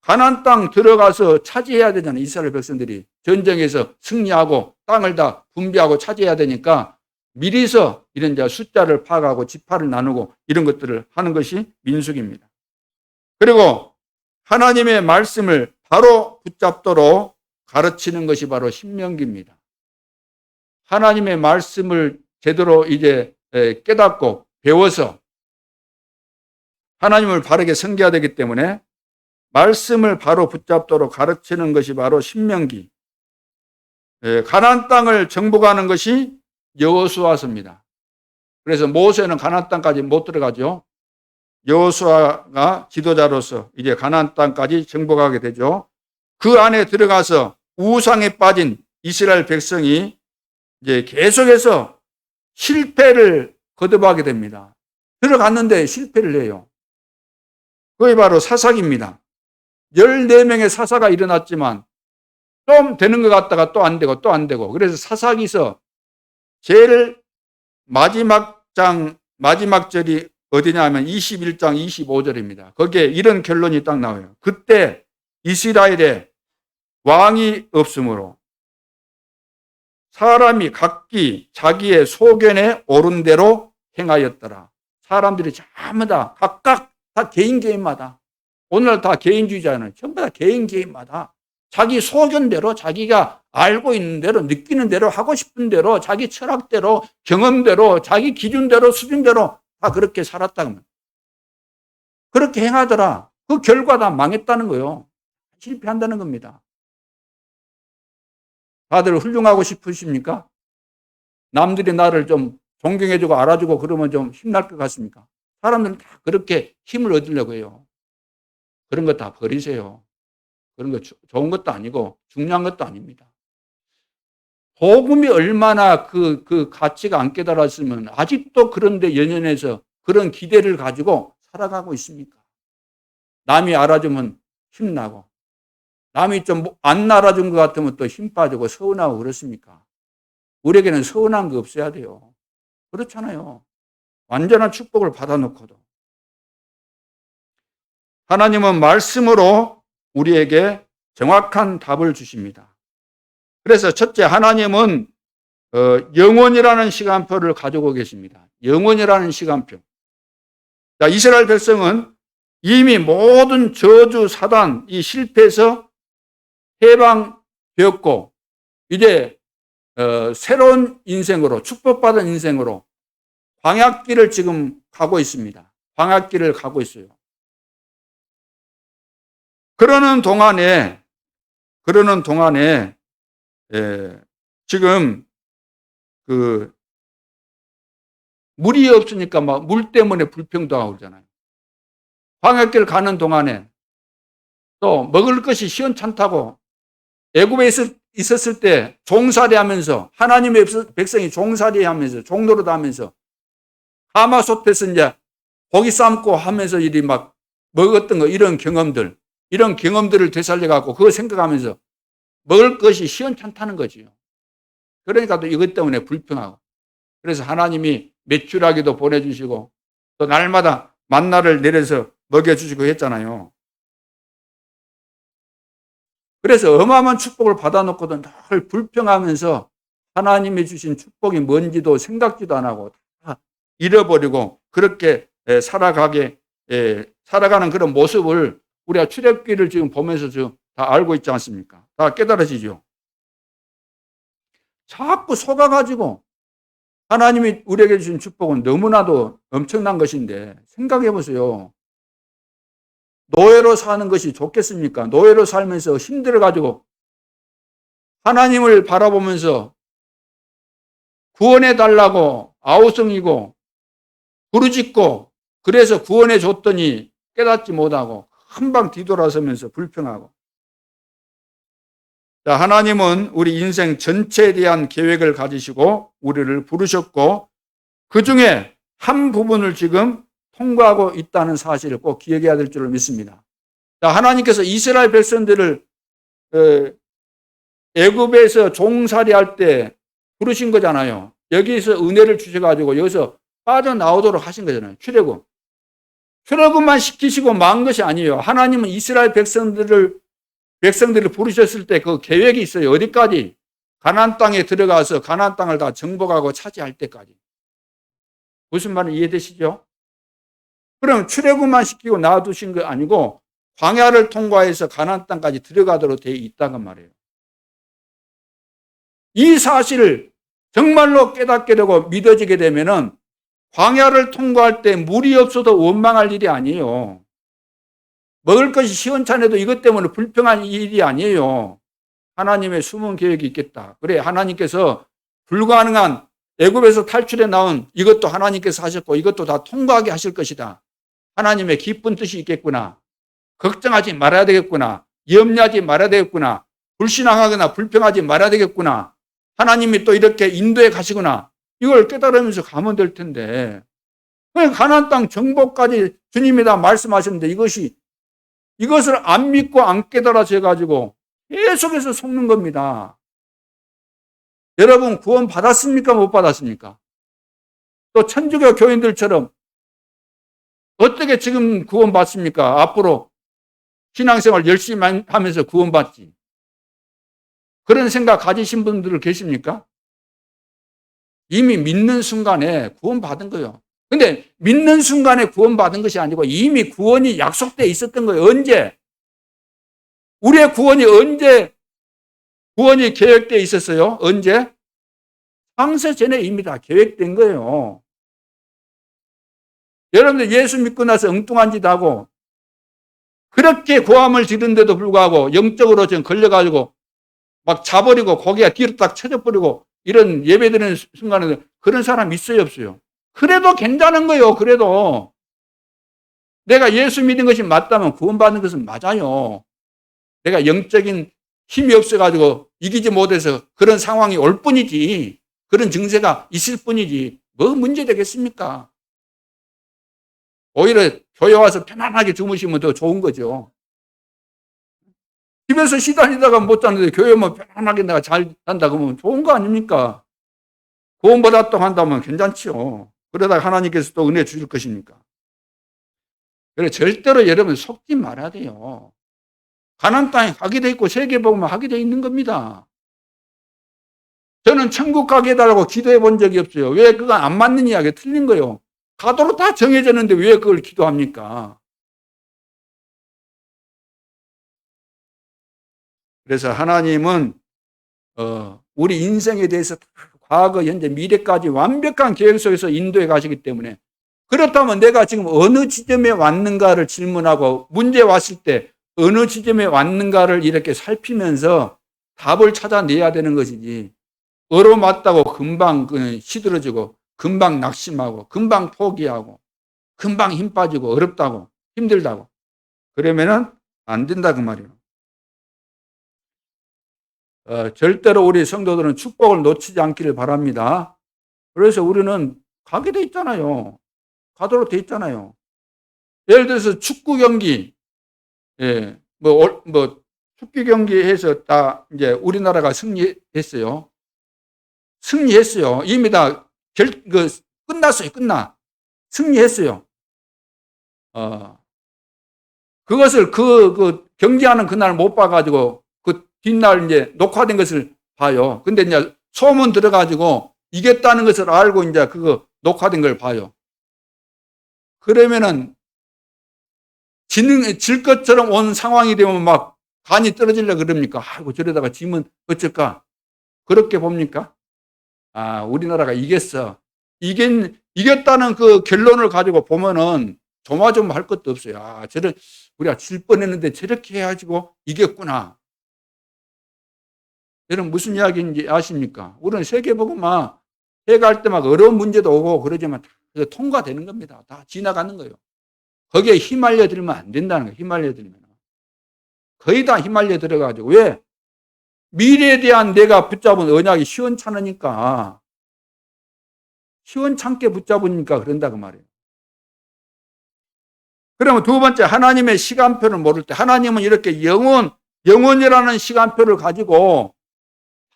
Speaker 1: 가나안 땅 들어가서 차지해야 되잖아요. 이스라엘 백성들이 전쟁에서 승리하고 땅을 다 분배하고 차지해야 되니까 미리서 이런 이제 숫자를 파악하고 지파를 나누고 이런 것들을 하는 것이 민수기입니다. 그리고 하나님의 말씀을 바로 붙잡도록 가르치는 것이 바로 신명기입니다. 하나님의 말씀을 제대로 이제 깨닫고 배워서 하나님을 바르게 섬겨야 되기 때문에 말씀을 바로 붙잡도록 가르치는 것이 바로 신명기. 가나안 땅을 정복하는 것이 여호수아서입니다. 그래서 모세는 가나안 땅까지 못 들어가죠. 여호수아가 지도자로서 이제 가나안 땅까지 정복하게 되죠. 그 안에 들어가서 우상에 빠진 이스라엘 백성이 이제 계속해서 실패를 거듭하게 됩니다. 들어갔는데 실패를 해요. 그게 바로 사사기입니다. 14명의 사사가 일어났지만 좀 되는 것 같다가 또 안 되고 또 안 되고 그래서 사사기서 제일 마지막 절이 어디냐 하면 21장 25절입니다. 거기에 이런 결론이 딱 나와요. 그때 이스라엘에 왕이 없으므로 사람이 각기 자기의 소견에 옳은 대로 행하였더라. 사람들이 전부 다 각각 다 개인마다 오늘 다 개인주의자는 전부 다 개인마다 자기 소견대로 자기가 알고 있는 대로 느끼는 대로 하고 싶은 대로 자기 철학대로 경험대로 자기 기준대로 수준대로 다 그렇게 살았다는 거예요. 그렇게 행하더라. 그 결과 다 망했다는 거예요. 실패한다는 겁니다. 다들 훌륭하고 싶으십니까? 남들이 나를 좀 존경해주고 알아주고 그러면 좀 힘날 것 같습니까? 사람들은 다 그렇게 힘을 얻으려고 해요. 그런 거 다 버리세요. 그런 거 좋은 것도 아니고 중요한 것도 아닙니다. 복음이 얼마나 그 가치가 안 깨달았으면 아직도 그런데 연연해서 그런 기대를 가지고 살아가고 있습니까? 남이 알아주면 힘나고 남이 좀 안 알아준 것 같으면 또 힘 빠지고 서운하고 그렇습니까? 우리에게는 서운한 거 없어야 돼요. 그렇잖아요. 완전한 축복을 받아놓고도 하나님은 말씀으로 우리에게 정확한 답을 주십니다. 그래서 첫째, 하나님은 영원이라는 시간표를 가지고 계십니다. 영원이라는 시간표. 자, 이스라엘 백성은 이미 모든 저주, 사단, 이 실패에서 해방되었고 이제 새로운 인생으로, 축복받은 인생으로 광야길을 지금 가고 있습니다. 광야길을 가고 있어요. 그러는 동안에 지금 물이 없으니까 막 물 때문에 불평도 그러잖아요. 광야길 가는 동안에 또 먹을 것이 시원찮다고 애굽에 있었을 때 종살이하면서 하나님의 백성이 종살이하면서 종노릇 하면서 가마솥에서 이제 고기 삶고 하면서 일이 막 먹었던 거 이런 경험들을 되살려 갖고 그거 생각하면서 먹을 것이 시원찮다는 거지요. 그러니까 또 이것 때문에 불평하고 그래서 하나님이 메추라기도 보내주시고 또 날마다 만나를 내려서 먹여주시고 했잖아요. 그래서 어마어마한 축복을 받아놓고도 늘 불평하면서 하나님이 주신 축복이 뭔지도 생각지도 안 하고 다 잃어버리고 그렇게 살아가는 그런 모습을 우리가 출애굽기를 지금 보면서 지금 다 알고 있지 않습니까? 다 깨달아지죠. 자꾸 속아가지고 하나님이 우리에게 주신 축복은 너무나도 엄청난 것인데 생각해 보세요. 노예로 사는 것이 좋겠습니까? 노예로 살면서 힘들어가지고 하나님을 바라보면서 구원해 달라고 아우성이고 부르짖고 그래서 구원해 줬더니 깨닫지 못하고 한방 뒤돌아서면서 불평하고. 자, 하나님은 우리 인생 전체에 대한 계획을 가지시고 우리를 부르셨고 그 중에 한 부분을 지금 통과하고 있다는 사실을 꼭 기억해야 될 줄을 믿습니다. 자, 하나님께서 이스라엘 백성들을 애굽에서 종살이할 때 부르신 거잖아요. 여기서 은혜를 주셔가지고 여기서 빠져나오도록 하신 거잖아요. 출애굽만 시키시고 만 것이 아니에요. 하나님은 이스라엘 백성들을 부르셨을 때 그 계획이 있어요. 어디까지? 가나안 땅에 들어가서 가나안 땅을 다 정복하고 차지할 때까지. 무슨 말인지 이해되시죠? 그럼 출애굽만 시키고 놔두신 거 아니고 광야를 통과해서 가나안 땅까지 들어가도록 되어 있다는 말이에요. 이 사실을 정말로 깨닫게 되고 믿어지게 되면은 광야를 통과할 때 물이 없어도 원망할 일이 아니에요. 먹을 것이 시원찮아도 이것 때문에 불평한 일이 아니에요. 하나님의 숨은 계획이 있겠다. 그래, 하나님께서 불가능한 애굽에서 탈출해 나온 이것도 하나님께서 하셨고 이것도 다 통과하게 하실 것이다. 하나님의 기쁜 뜻이 있겠구나. 걱정하지 말아야 되겠구나. 염려하지 말아야 되겠구나. 불신앙하거나 불평하지 말아야 되겠구나. 하나님이 또 이렇게 인도해 가시구나. 이걸 깨달으면서 가면 될 텐데 가나안 땅 정복까지 주님이 다 말씀하셨는데 이것을 안 믿고 안 깨달아져 가지고 계속해서 속는 겁니다. 여러분 구원 받았습니까? 못 받았습니까? 또 천주교 교인들처럼 어떻게 지금 구원 받습니까? 앞으로 신앙생활 열심히 하면서 구원 받지. 그런 생각 가지신 분들 계십니까? 이미 믿는 순간에 구원 받은 거예요. 근데 믿는 순간에 구원 받은 것이 아니고 이미 구원이 약속되어 있었던 거예요. 언제? 우리의 구원이 계획되어 있었어요? 언제? 창세 전에 이미 다 계획된 거예요. 여러분들 예수 믿고 나서 엉뚱한 짓 하고 그렇게 고함을 지른데도 불구하고 영적으로 지금 걸려가지고 막 자버리고 고개가 뒤로 딱 쳐져버리고 이런 예배드리는 순간에 그런 사람 있어요, 없어요? 그래도 괜찮은 거예요. 그래도 내가 예수 믿은 것이 맞다면 구원받는 것은 맞아요. 내가 영적인 힘이 없어가지고 이기지 못해서 그런 상황이 올 뿐이지, 그런 증세가 있을 뿐이지 뭐 문제 되겠습니까? 오히려 교회 와서 편안하게 주무시면 더 좋은 거죠. 집에서 시다니다가 못 자는데 교회만 편안하게 내가 잘 잔다 그러면 좋은 거 아닙니까? 구원받았다고 한다면 괜찮지요. 그러다가 하나님께서 또 은혜 주실 것입니까? 그래서 절대로 여러분 속지 말아야 돼요. 가나안 땅에 가게 돼 있고 세계복음을 하게 돼 있는 겁니다. 저는 천국 가게 해달라고 기도해 본 적이 없어요. 왜 그거 안 맞는 이야기가 틀린 거예요. 가도록 다 정해졌는데 왜 그걸 기도합니까? 그래서 하나님은 우리 인생에 대해서 과거, 현재, 미래까지 완벽한 계획 속에서 인도해 가시기 때문에, 그렇다면 내가 지금 어느 지점에 왔는가를 질문하고 문제 왔을 때 어느 지점에 왔는가를 이렇게 살피면서 답을 찾아내야 되는 것이지, 얻어맞다고 금방 시들어지고 금방 낙심하고 금방 포기하고 금방 힘 빠지고 어렵다고 힘들다고 그러면은 안 된다 그 말이에요. 절대로 우리 성도들은 축복을 놓치지 않기를 바랍니다. 그래서 우리는 가게 돼 있잖아요. 가도록 돼 있잖아요. 예를 들어서 축구 경기, 예, 축구 경기에서 다 이제 우리나라가 승리했어요. 이미 다 끝났어요. 승리했어요. 그것을 경기하는 그날 못 봐가지고 그 뒷날 이제 녹화된 것을 봐요. 근데 이제 소문 들어가지고 이겼다는 것을 알고 이제 그거 녹화된 걸 봐요. 그러면은 질 것처럼 온 상황이 되면 막 간이 떨어지려고 그럽니까? 아이고, 저러다가 지면 어쩔까? 그렇게 봅니까? 우리나라가 이겼어. 이겼다는 그 결론을 가지고 보면은 조마조마할 것도 없어요. 우리가 질 뻔했는데 저렇게 해가지고 이겼구나. 여러분 무슨 이야기인지 아십니까? 우리는 세계복음만 해갈 때 막 어려운 문제도 오고 그러지만 다 통과되는 겁니다. 다 지나가는 거예요. 거기에 휘말려 들면 안 된다는 거예요. 휘말려 들면. 거의 다 휘말려 들어가지고. 왜? 미래에 대한 내가 붙잡은 언약이 시원찮으니까. 시원찮게 붙잡으니까 그런다 그 말이에요. 그러면 두 번째, 하나님의 시간표를 모를 때, 하나님은 이렇게 영원이라는 시간표를 가지고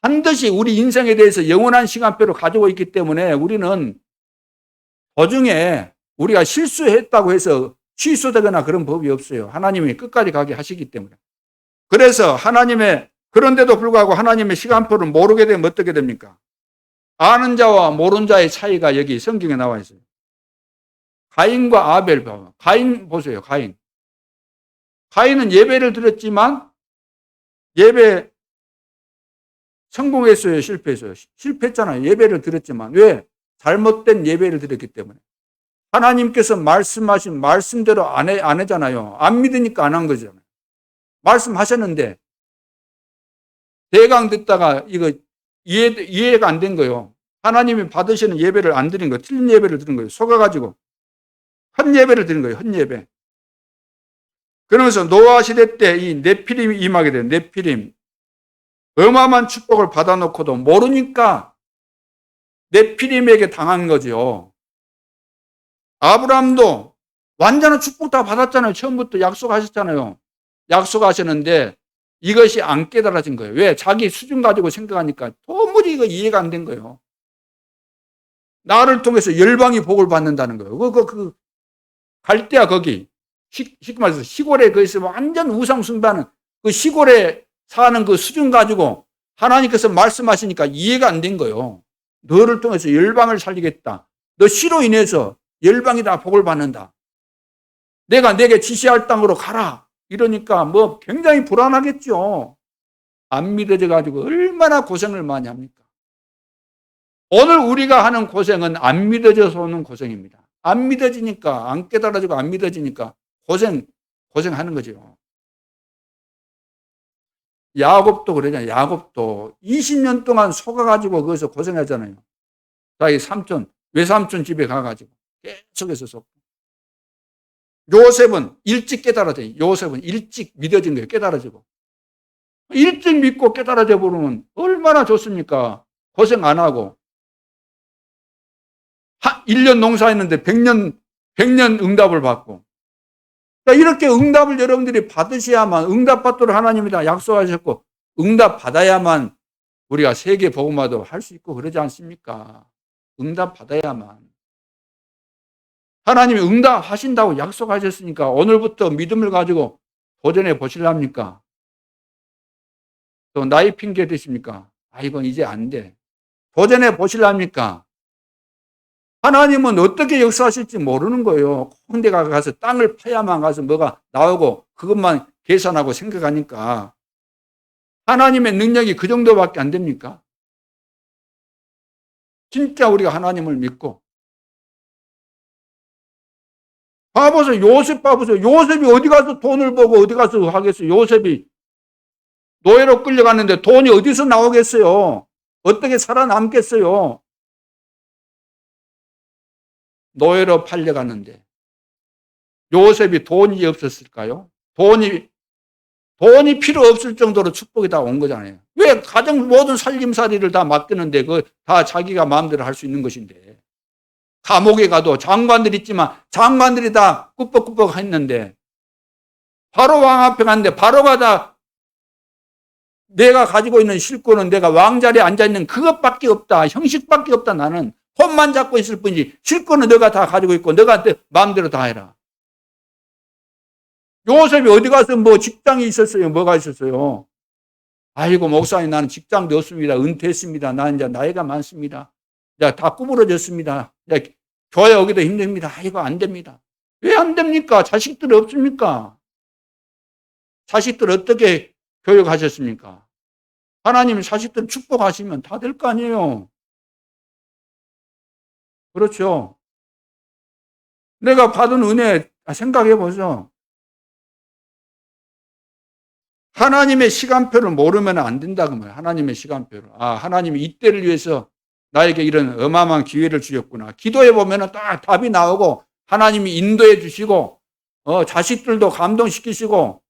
Speaker 1: 반드시 우리 인생에 대해서 영원한 시간표를 가지고 있기 때문에 우리는 도중에 우리가 실수했다고 해서 취소되거나 그런 법이 없어요. 하나님이 끝까지 가게 하시기 때문에. 그래서 그런데도 불구하고 하나님의 시간표를 모르게 되면 어떻게 됩니까? 아는 자와 모르는 자의 차이가 여기 성경에 나와 있어요. 가인과 아벨 봐요. 가인 보세요. 가인은 예배를 드렸지만 예배 성공했어요, 실패했어요? 실패했잖아요. 예배를 드렸지만. 왜? 잘못된 예배를 드렸기 때문에. 하나님께서 말씀하신 말씀대로 안 하잖아요. 안 믿으니까 안 한 거잖아요. 말씀하셨는데 대강 듣다가 이거 이해가 안 된 거예요. 하나님이 받으시는 예배를 안 드린 거예요. 틀린 예배를 드린 거예요. 속아가지고 헛 예배를 드린 거예요. 헛 예배. 그러면서 노아 시대 때 이 네피림이 임하게 돼요. 네피림. 어마어마한 축복을 받아놓고도 모르니까 네피림에게 당한 거죠. 아브라함도 완전한 축복 다 받았잖아요. 처음부터 약속하셨잖아요. 약속하셨는데 이것이 안 깨달아진 거예요. 왜? 자기 수준 가지고 생각하니까 도무지 이거 이해가 안 된 거예요. 나를 통해서 열방이 복을 받는다는 거예요. 갈대아 거기 쉽게 말해서 시골에 거기서 완전 우상 숭배하는 그 시골에 사는 그 수준 가지고 하나님께서 말씀하시니까 이해가 안 된 거예요. 너를 통해서 열방을 살리겠다. 너 씨로 인해서 열방이 다 복을 받는다. 내가 내게 지시할 땅으로 가라. 이러니까 뭐 굉장히 불안하겠죠. 안 믿어져 가지고 얼마나 고생을 많이 합니까? 오늘 우리가 하는 고생은 안 믿어져서 오는 고생입니다. 안 믿어지니까, 안 깨달아지고 안 믿어지니까 고생하는 거죠. 야곱도 그러잖아요. 야곱도 20년 동안 속아가지고 거기서 고생하잖아요. 자기 외삼촌 집에 가가지고 계속해서 속고. 요셉은 일찍 깨달아져요. 요셉은 일찍 믿어진 거예요. 깨달아지고. 일찍 믿고 깨달아져 버리면 얼마나 좋습니까? 고생 안 하고. 1년 농사했는데 100년 응답을 받고. 그러니까 이렇게 응답을 여러분들이 받으셔야만, 응답받도록 하나님이 다 약속하셨고, 응답 받아야만 우리가 세계 복음화도 할 수 있고 그러지 않습니까? 응답 받아야만. 하나님이 응답하신다고 약속하셨으니까 오늘부터 믿음을 가지고 도전해 보실랍니까? 또 나이 핑계 대십니까? 이건 이제 안 돼. 도전해 보실랍니까? 하나님은 어떻게 역사하실지 모르는 거예요. 홍대 가서 땅을 파야만 가서 뭐가 나오고 그것만 계산하고 생각하니까 하나님의 능력이 그 정도밖에 안 됩니까? 진짜 우리가 하나님을 믿고 봐보세요. 요셉 봐보세요. 요셉이 어디 가서 돈을 벌고 어디 가서 하겠어요. 요셉이 노예로 끌려갔는데 돈이 어디서 나오겠어요? 어떻게 살아남겠어요? 노예로 팔려갔는데 요셉이 돈이 없었을까요? 돈이 필요 없을 정도로 축복이 다 온 거잖아요. 왜 가정 모든 살림살이를 다 맡기는데 그 다 자기가 마음대로 할 수 있는 것인데. 감옥에 가도 장관들 있지만 장관들이 다 꾸벅꾸벅 했는데 바로 왕 앞에 갔는데 바로가 다 내가 가지고 있는 실권은 내가 왕자리에 앉아있는 그것밖에 없다. 형식밖에 없다. 나는 손만 잡고 있을 뿐이지 실권은 너가 다 가지고 있고 너가 마음대로 다 해라. 요셉이 어디 가서 뭐 직장이 있었어요? 뭐가 있었어요? 아이고 목사님 나는 직장도 없습니다. 은퇴했습니다. 나는 이제 나이가 많습니다. 다 구부러졌습니다. 교회 오기도 힘듭니다. 이거 안 됩니다. 왜 안 됩니까? 자식들 없습니까? 자식들 어떻게 교육하셨습니까? 하나님이 자식들 축복하시면 다 될 거 아니에요. 그렇죠. 내가 받은 은혜 생각해 보죠. 하나님의 시간표를 모르면 안 된다고 말이에요. 하나님의 시간표를. 하나님이 이때를 위해서 나에게 이런 어마어마한 기회를 주셨구나. 기도해 보면 딱 답이 나오고 하나님이 인도해 주시고 자식들도 감동시키시고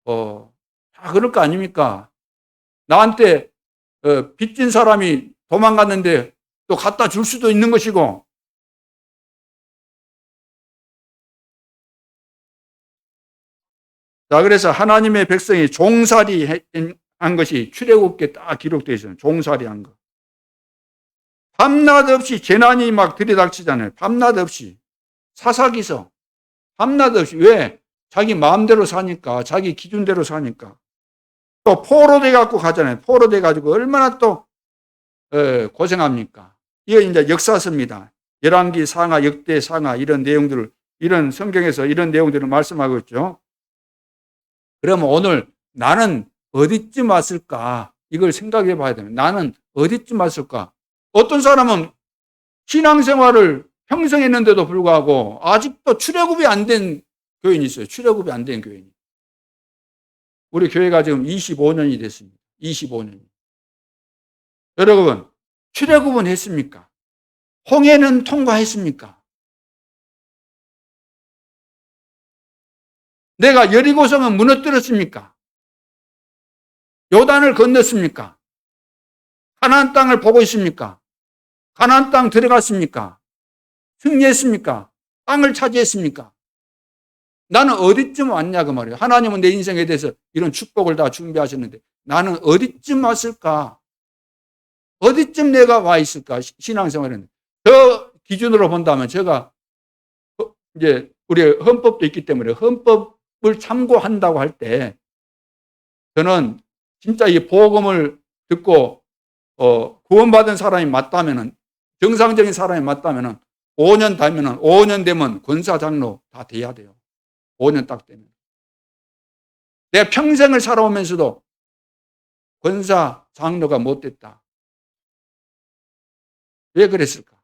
Speaker 1: 다 그럴 거 아닙니까? 나한테 빚진 사람이 도망갔는데 또 갖다 줄 수도 있는 것이고 자 그래서 하나님의 백성이 종살이 한 것이 출애굽기에 딱 기록되어 있어요. 종살이 한 것. 밤낮 없이 재난이 막 들이닥치잖아요. 밤낮 없이. 사사기서. 밤낮 없이. 왜? 자기 마음대로 사니까. 자기 기준대로 사니까. 또 포로돼 갖고 가잖아요. 포로돼 가지고 얼마나 또 고생합니까? 이게 이제 역사서입니다. 열왕기 상하, 역대 상하 이런 내용들을 이런 성경에서 이런 내용들을 말씀하고 있죠. 그러면 오늘 나는 어디쯤 왔을까? 이걸 생각해 봐야 됩니다. 나는 어디쯤 왔을까? 어떤 사람은 신앙생활을 평생 했는데도 불구하고 아직도 출애굽이 안 된 교인이 있어요. 출애굽이 안 된 교인이. 우리 교회가 지금 25년이 됐습니다. 25년이. 여러분, 출애굽은 했습니까? 홍해는 통과했습니까? 내가 여리고성은 무너뜨렸습니까? 요단을 건넜습니까? 가나안 땅을 보고 있습니까? 가나안 땅 들어갔습니까? 승리했습니까? 땅을 차지했습니까? 나는 어디쯤 왔냐 그 말이에요. 하나님은 내 인생에 대해서 이런 축복을 다 준비하셨는데 나는 어디쯤 왔을까? 어디쯤 내가 와 있을까? 신앙생활은 저 기준으로 본다면 제가 이제 우리 헌법도 있기 때문에 헌법을 참고한다고 할 때 저는 진짜 이 복음을 듣고 구원받은 사람이 맞다면은 정상적인 사람이 맞다면은 5년 되면 권사 장로 다 돼야 돼요. 5년 딱 되면. 내가 평생을 살아오면서도 권사 장로가 못 됐다. 왜 그랬을까?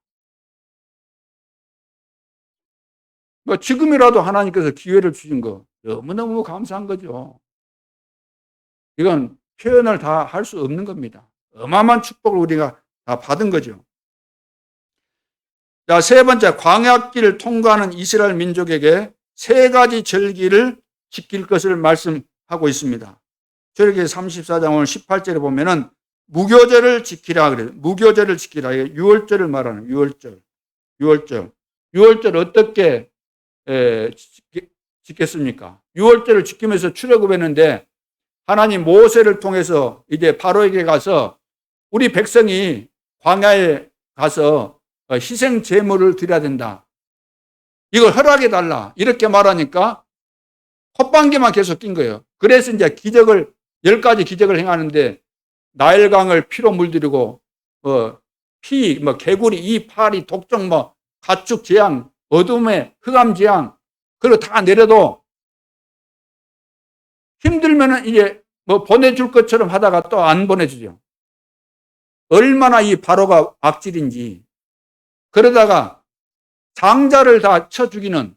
Speaker 1: 뭐 지금이라도 하나님께서 기회를 주신 거 너무너무 감사한 거죠. 이건 표현을 다 할 수 없는 겁니다. 어마어마한 축복을 우리가 다 받은 거죠. 자, 세 번째, 광야길을 통과하는 이스라엘 민족에게 세 가지 절기를 지킬 것을 말씀하고 있습니다. 출애굽기 34장 오늘 18절에 보면은 무교절을 지키라 그래요. 무교절을 지키라. 유월절을 말하는 유월절. 유월절 어떻게 지켰습니까? 유월절을 지키면서 출애굽했는데 하나님 모세를 통해서 이제 바로에게 가서 우리 백성이 광야에 가서 희생 제물을 드려야 된다. 이걸 허락해달라. 이렇게 말하니까 헛방귀만 계속 낀 거예요. 그래서 이제 10가지 기적을 행하는데 나일강을 피로 물들이고, 개구리, 이, 파리, 독종, 가축 재앙, 어둠의 흑암 재앙, 그리고 다 내려도 힘들면은 이제 보내줄 것처럼 하다가 또 안 보내주죠. 얼마나 이 바로가 악질인지. 그러다가 장자를 다 죽이는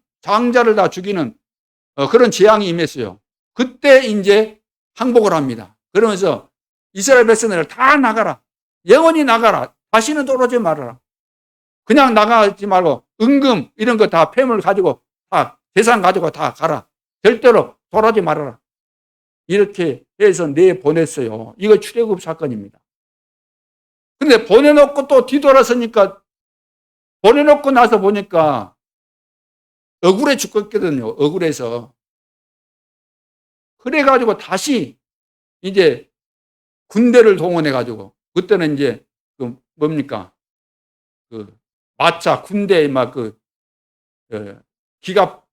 Speaker 1: 그런 재앙이 임했어요. 그때 이제 항복을 합니다. 그러면서 이스라엘 백성들 다 나가라. 영원히 나가라. 다시는 돌아오지 말아라. 그냥 나가지 말고 은금 이런 거 다 폐물 가지고 다 재산 가지고 다 가라. 절대로 돌아오지 말아라. 이렇게 해서 내보냈어요. 이거 출애굽 사건입니다. 근데 보내놓고 또 뒤돌아서니까 보내놓고 나서 보니까 억울해 죽겠거든요. 억울해서. 그래가지고 다시 이제 군대를 동원해가지고 그때는 이제 마차 군대 기갑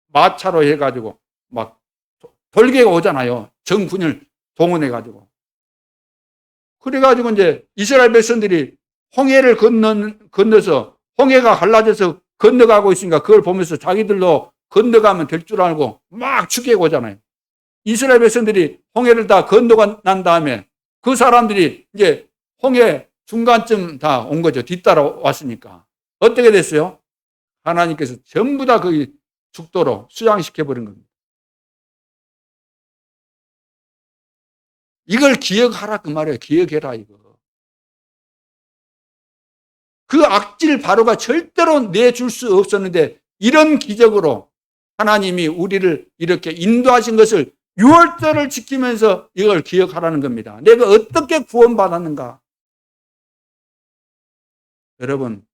Speaker 1: 마차로 해가지고 막 돌개가 오잖아요. 정군을 동원해가지고. 그래가지고 이제 이스라엘 백성들이 홍해를 건너서 홍해가 갈라져서 건너가고 있으니까 그걸 보면서 자기들도 건너가면 될 줄 알고 막 죽이고 오잖아요. 이스라엘 백성들이 홍해를 다 건너고 난 다음에 그 사람들이 이제 홍해 중간쯤 다 온 거죠. 뒤따라 왔으니까. 어떻게 됐어요? 하나님께서 전부 다 거기 죽도록 수양시켜버린 겁니다. 이걸 기억하라 그 말이에요. 기억해라 이거. 그 악질 바로가 절대로 내줄 수 없었는데 이런 기적으로 하나님이 우리를 이렇게 인도하신 것을 6월절을 지키면서 이걸 기억하라는 겁니다. 내가 어떻게 구원받았는가? 여러분,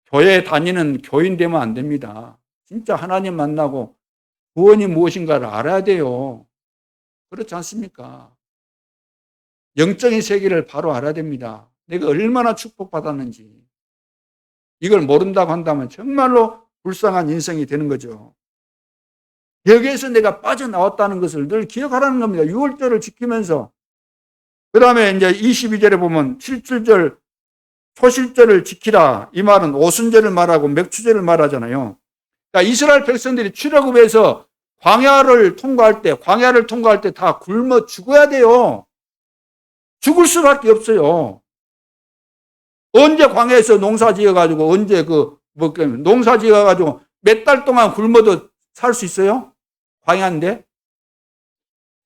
Speaker 1: 교회 다니는 교인 되면 안 됩니다. 진짜 하나님 만나고 구원이 무엇인가를 알아야 돼요. 그렇지 않습니까? 영적인 세계를 바로 알아야 됩니다. 내가 얼마나 축복받았는지. 이걸 모른다고 한다면 정말로 불쌍한 인생이 되는 거죠. 여기에서 내가 빠져나왔다는 것을 늘 기억하라는 겁니다. 6월절을 지키면서. 그 다음에 이제 22절에 보면 7절 초실절을 지키라. 이 말은 오순절을 말하고 맥추절을 말하잖아요. 그러니까 이스라엘 백성들이 출애굽에서 광야를 통과할 때 다 굶어 죽어야 돼요. 죽을 수밖에 없어요. 언제 광야에서 농사 지어가지고 언제 농사 지어가지고 몇 달 동안 굶어도 살 수 있어요? 광야인데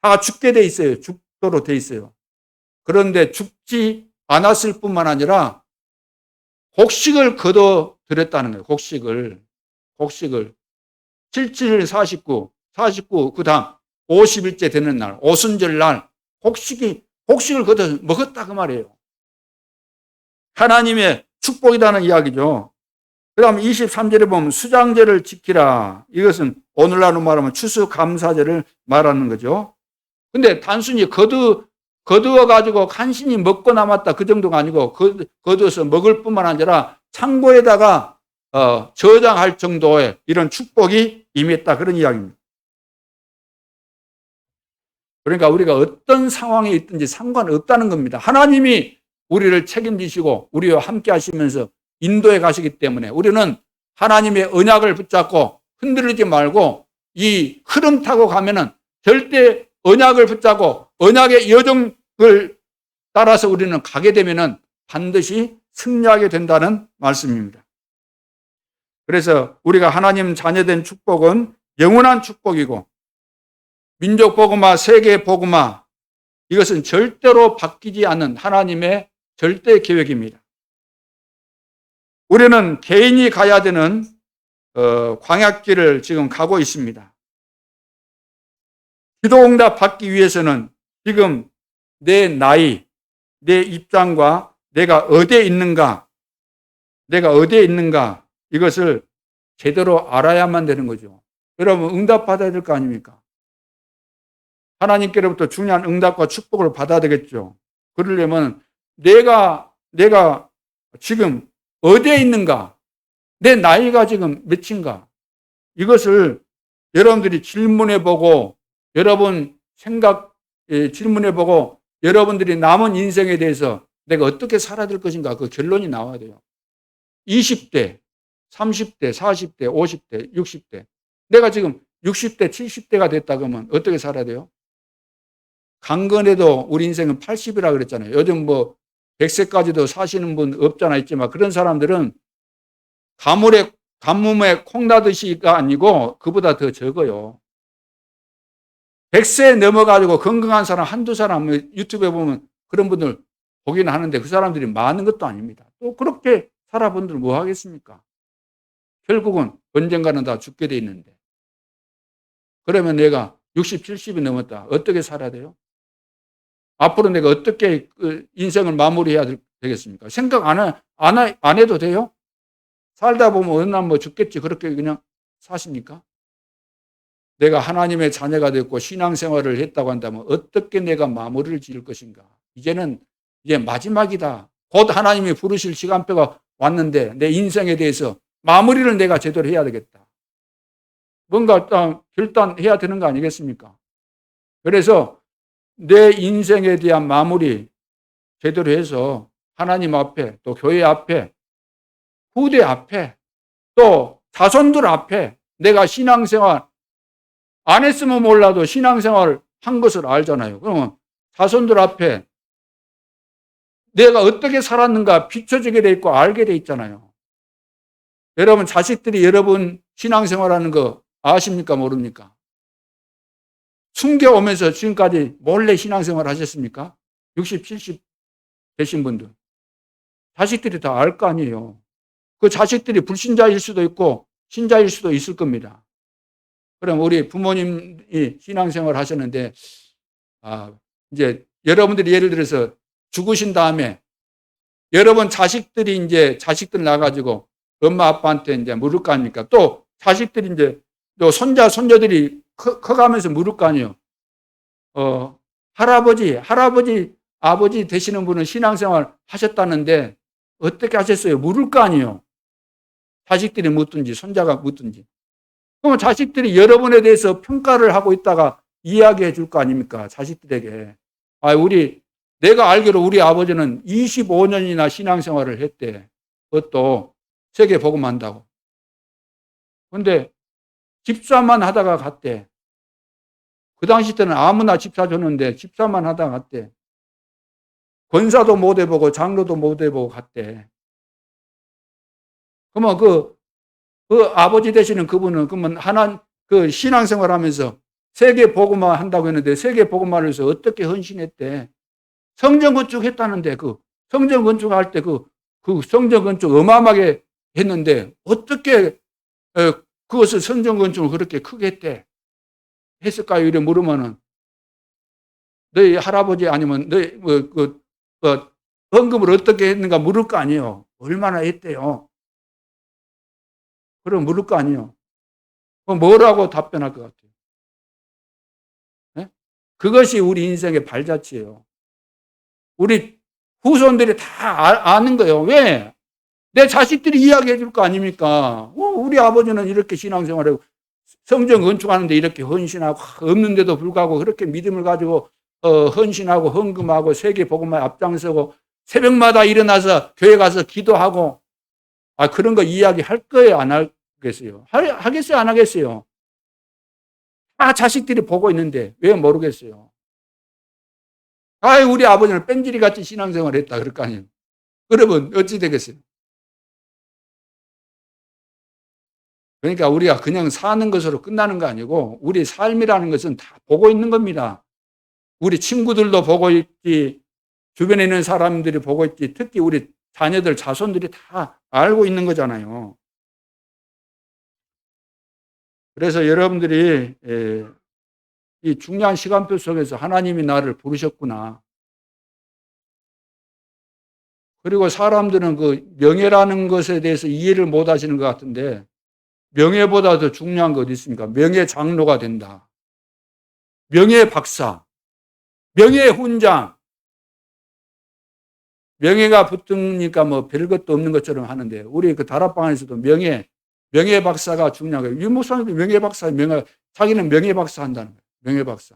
Speaker 1: 다 죽게 돼 있어요. 죽도록 돼 있어요. 그런데 죽지 않았을 뿐만 아니라 곡식을 거둬 들였다는 거예요. 곡식을 77, 49 그다음 50일째 되는 날 오순절 날 곡식을 거둬 먹었다 그 말이에요. 하나님의 축복이라는 이야기죠. 그 다음 23절에 보면 수장제를 지키라. 이것은 오늘날로 말하면 추수감사제를 말하는 거죠. 근데 단순히 거두어가지고 간신히 먹고 남았다 그 정도가 아니고 거두어서 먹을 뿐만 아니라 창고에다가 저장할 정도의 이런 축복이 임했다 그런 이야기입니다. 그러니까 우리가 어떤 상황에 있든지 상관없다는 겁니다. 하나님이 우리를 책임지시고 우리와 함께 하시면서 인도해 가시기 때문에 우리는 하나님의 언약을 붙잡고 흔들리지 말고 이 흐름 타고 가면은 절대 언약을 붙잡고 언약의 여정을 따라서 우리는 가게 되면은 반드시 승리하게 된다는 말씀입니다. 그래서 우리가 하나님 자녀된 축복은 영원한 축복이고 민족 복음화, 세계 복음화 이것은 절대로 바뀌지 않는 하나님의 절대 계획입니다. 우리는 개인이 가야 되는 광야길을 지금 가고 있습니다. 기도응답 받기 위해서는 지금 내 나이, 내 입장과 내가 어디에 있는가 이것을 제대로 알아야만 되는 거죠. 여러분 응답 받아야 될 거 아닙니까? 하나님께로부터 중요한 응답과 축복을 받아야 되겠죠. 그러려면 내가 지금 어디에 있는가? 내 나이가 지금 몇인가? 이것을 여러분들이 질문해보고 여러분 생각 질문해보고 여러분들이 남은 인생에 대해서 내가 어떻게 살아야 될 것인가 그 결론이 나와야 돼요. 20대, 30대, 40대, 50대, 60대 내가 지금 60대, 70대가 됐다 그러면 어떻게 살아야 돼요? 강건해도 우리 인생은 80이라 그랬잖아요. 요즘 뭐 100세까지도 사시는 분 없잖아 있지만 그런 사람들은 가뭄에 콩나듯이가 아니고 그보다 더 적어요. 100세 넘어가지고 건강한 사람 한두 사람 유튜브에 보면 그런 분들 보기는 하는데 그 사람들이 많은 것도 아닙니다. 또 그렇게 살아본들 뭐 하겠습니까? 결국은 언젠가는 다 죽게 돼 있는데. 그러면 내가 60, 70이 넘었다. 어떻게 살아야 돼요? 앞으로 내가 어떻게 인생을 마무리해야 되겠습니까? 생각 안 해도 돼요? 살다 보면 어느 날 뭐 죽겠지. 그렇게 그냥 사십니까? 내가 하나님의 자녀가 됐고 신앙생활을 했다고 한다면 어떻게 내가 마무리를 지을 것인가? 이제 마지막이다. 곧 하나님이 부르실 시간표가 왔는데 내 인생에 대해서 마무리를 내가 제대로 해야 되겠다. 뭔가 결단해야 되는 거 아니겠습니까? 그래서 내 인생에 대한 마무리 제대로 해서 하나님 앞에 또 교회 앞에 후대 앞에 또 자손들 앞에 내가 신앙생활 안 했으면 몰라도 신앙생활을 한 것을 알잖아요. 그러면 자손들 앞에 내가 어떻게 살았는가 비춰지게 돼 있고 알게 돼 있잖아요. 여러분 자식들이 여러분 신앙생활하는 거 아십니까 모릅니까? 숨겨오면서 지금까지 몰래 신앙생활 하셨습니까? 60, 70 되신 분들. 자식들이 다 알 거 아니에요. 그 자식들이 불신자일 수도 있고 신자일 수도 있을 겁니다. 그럼 우리 부모님이 신앙생활 하셨는데, 이제 여러분들이 예를 들어서 죽으신 다음에 여러분 자식들이 이제 자식들 나가지고 엄마 아빠한테 이제 물을 거 아닙니까? 또 자식들이 이제 또 손자 손녀들이 커가면서 물을 거 아니에요. 할아버지 아버지 되시는 분은 신앙생활 하셨다는데 어떻게 하셨어요? 물을 거 아니에요. 자식들이 묻든지 손자가 묻든지. 그럼 자식들이 여러분에 대해서 평가를 하고 있다가 이야기해 줄 거 아닙니까? 자식들에게. 내가 알기로 우리 아버지는 25년이나 신앙생활을 했대. 그것도 세계 복음한다고. 근데 집사만 하다가 갔대. 그 당시 때는 아무나 집사 줬는데 집사만 하다가 갔대. 권사도 못 해보고 장로도 못 해보고 갔대. 그러면 그 아버지 되시는 그분은 그러면 그 신앙생활 하면서 세계 복음화 한다고 했는데 세계 복음화를 해서 어떻게 헌신했대? 성전 건축했다는데 그 성전 건축할 때 그 성전 건축 어마어마하게 했는데 어떻게 그것을 성전 건축을 그렇게 크게 했대? 했을까요? 이래 물으면은 너희 할아버지 아니면 너희 헌금을 어떻게 했는가 물을 거 아니에요. 얼마나 했대요? 그럼 물을 거 아니에요. 그럼 뭐라고 답변할 것 같아요? 네? 그것이 우리 인생의 발자취예요. 우리 후손들이 다 아는 거예요. 왜? 내 자식들이 이야기해 줄 거 아닙니까? 우리 아버지는 이렇게 신앙생활하고 성전 건축하는데 이렇게 헌신하고 없는데도 불구하고 그렇게 믿음을 가지고 헌신하고 헌금하고 세계 복음화에 앞장서고 새벽마다 일어나서 교회 가서 기도하고 그런 거 이야기할 거예요? 안 하겠어요? 하겠어요? 안 하겠어요? 자식들이 보고 있는데 왜 모르겠어요? 우리 아버지는 뺀질이 같이 신앙생활 했다 그럴 거 아니에요? 그러면 어찌 되겠어요? 그러니까 우리가 그냥 사는 것으로 끝나는 거 아니고 우리 삶이라는 것은 다 보고 있는 겁니다. 우리 친구들도 보고 있지, 주변에 있는 사람들이 보고 있지, 특히 우리 자녀들, 자손들이 다 알고 있는 거잖아요. 그래서 여러분들이 이 중요한 시간표 속에서 하나님이 나를 부르셨구나. 그리고 사람들은 그 명예라는 것에 대해서 이해를 못 하시는 것 같은데 명예보다 더 중요한 거 어디 있습니까? 명예 장로가 된다. 명예 박사, 명예 훈장. 명예가 붙으니까 뭐 별것도 없는 것처럼 하는데, 우리 그 다락방에서도 명예 박사가 중요한 거예요. 유 목사님도 명예 박사, 자기는 명예 박사 한다는 거예요. 명예 박사.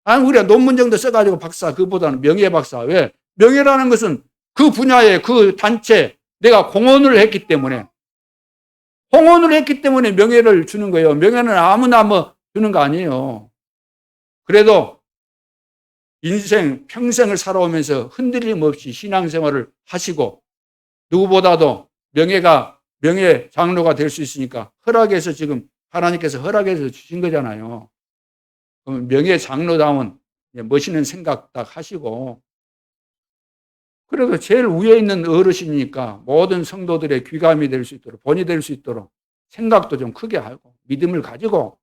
Speaker 1: 아니, 우리가 논문 정도 써가지고 박사, 그보다는 명예 박사. 왜? 명예라는 것은 그 분야에 그 단체, 내가 공헌을 했기 때문에 명예를 주는 거예요. 명예는 아무나 뭐 주는 거 아니에요. 그래도 인생 평생을 살아오면서 흔들림 없이 신앙생활을 하시고 누구보다도 명예 장로가 될 수 있으니까 허락해서 지금 하나님께서 허락해서 주신 거잖아요. 그럼 명예 장로다운 멋있는 생각 딱 하시고, 그래도 제일 위에 있는 어르신이니까 모든 성도들의 귀감이 될 수 있도록, 본이 될 수 있도록 생각도 좀 크게 하고 믿음을 가지고,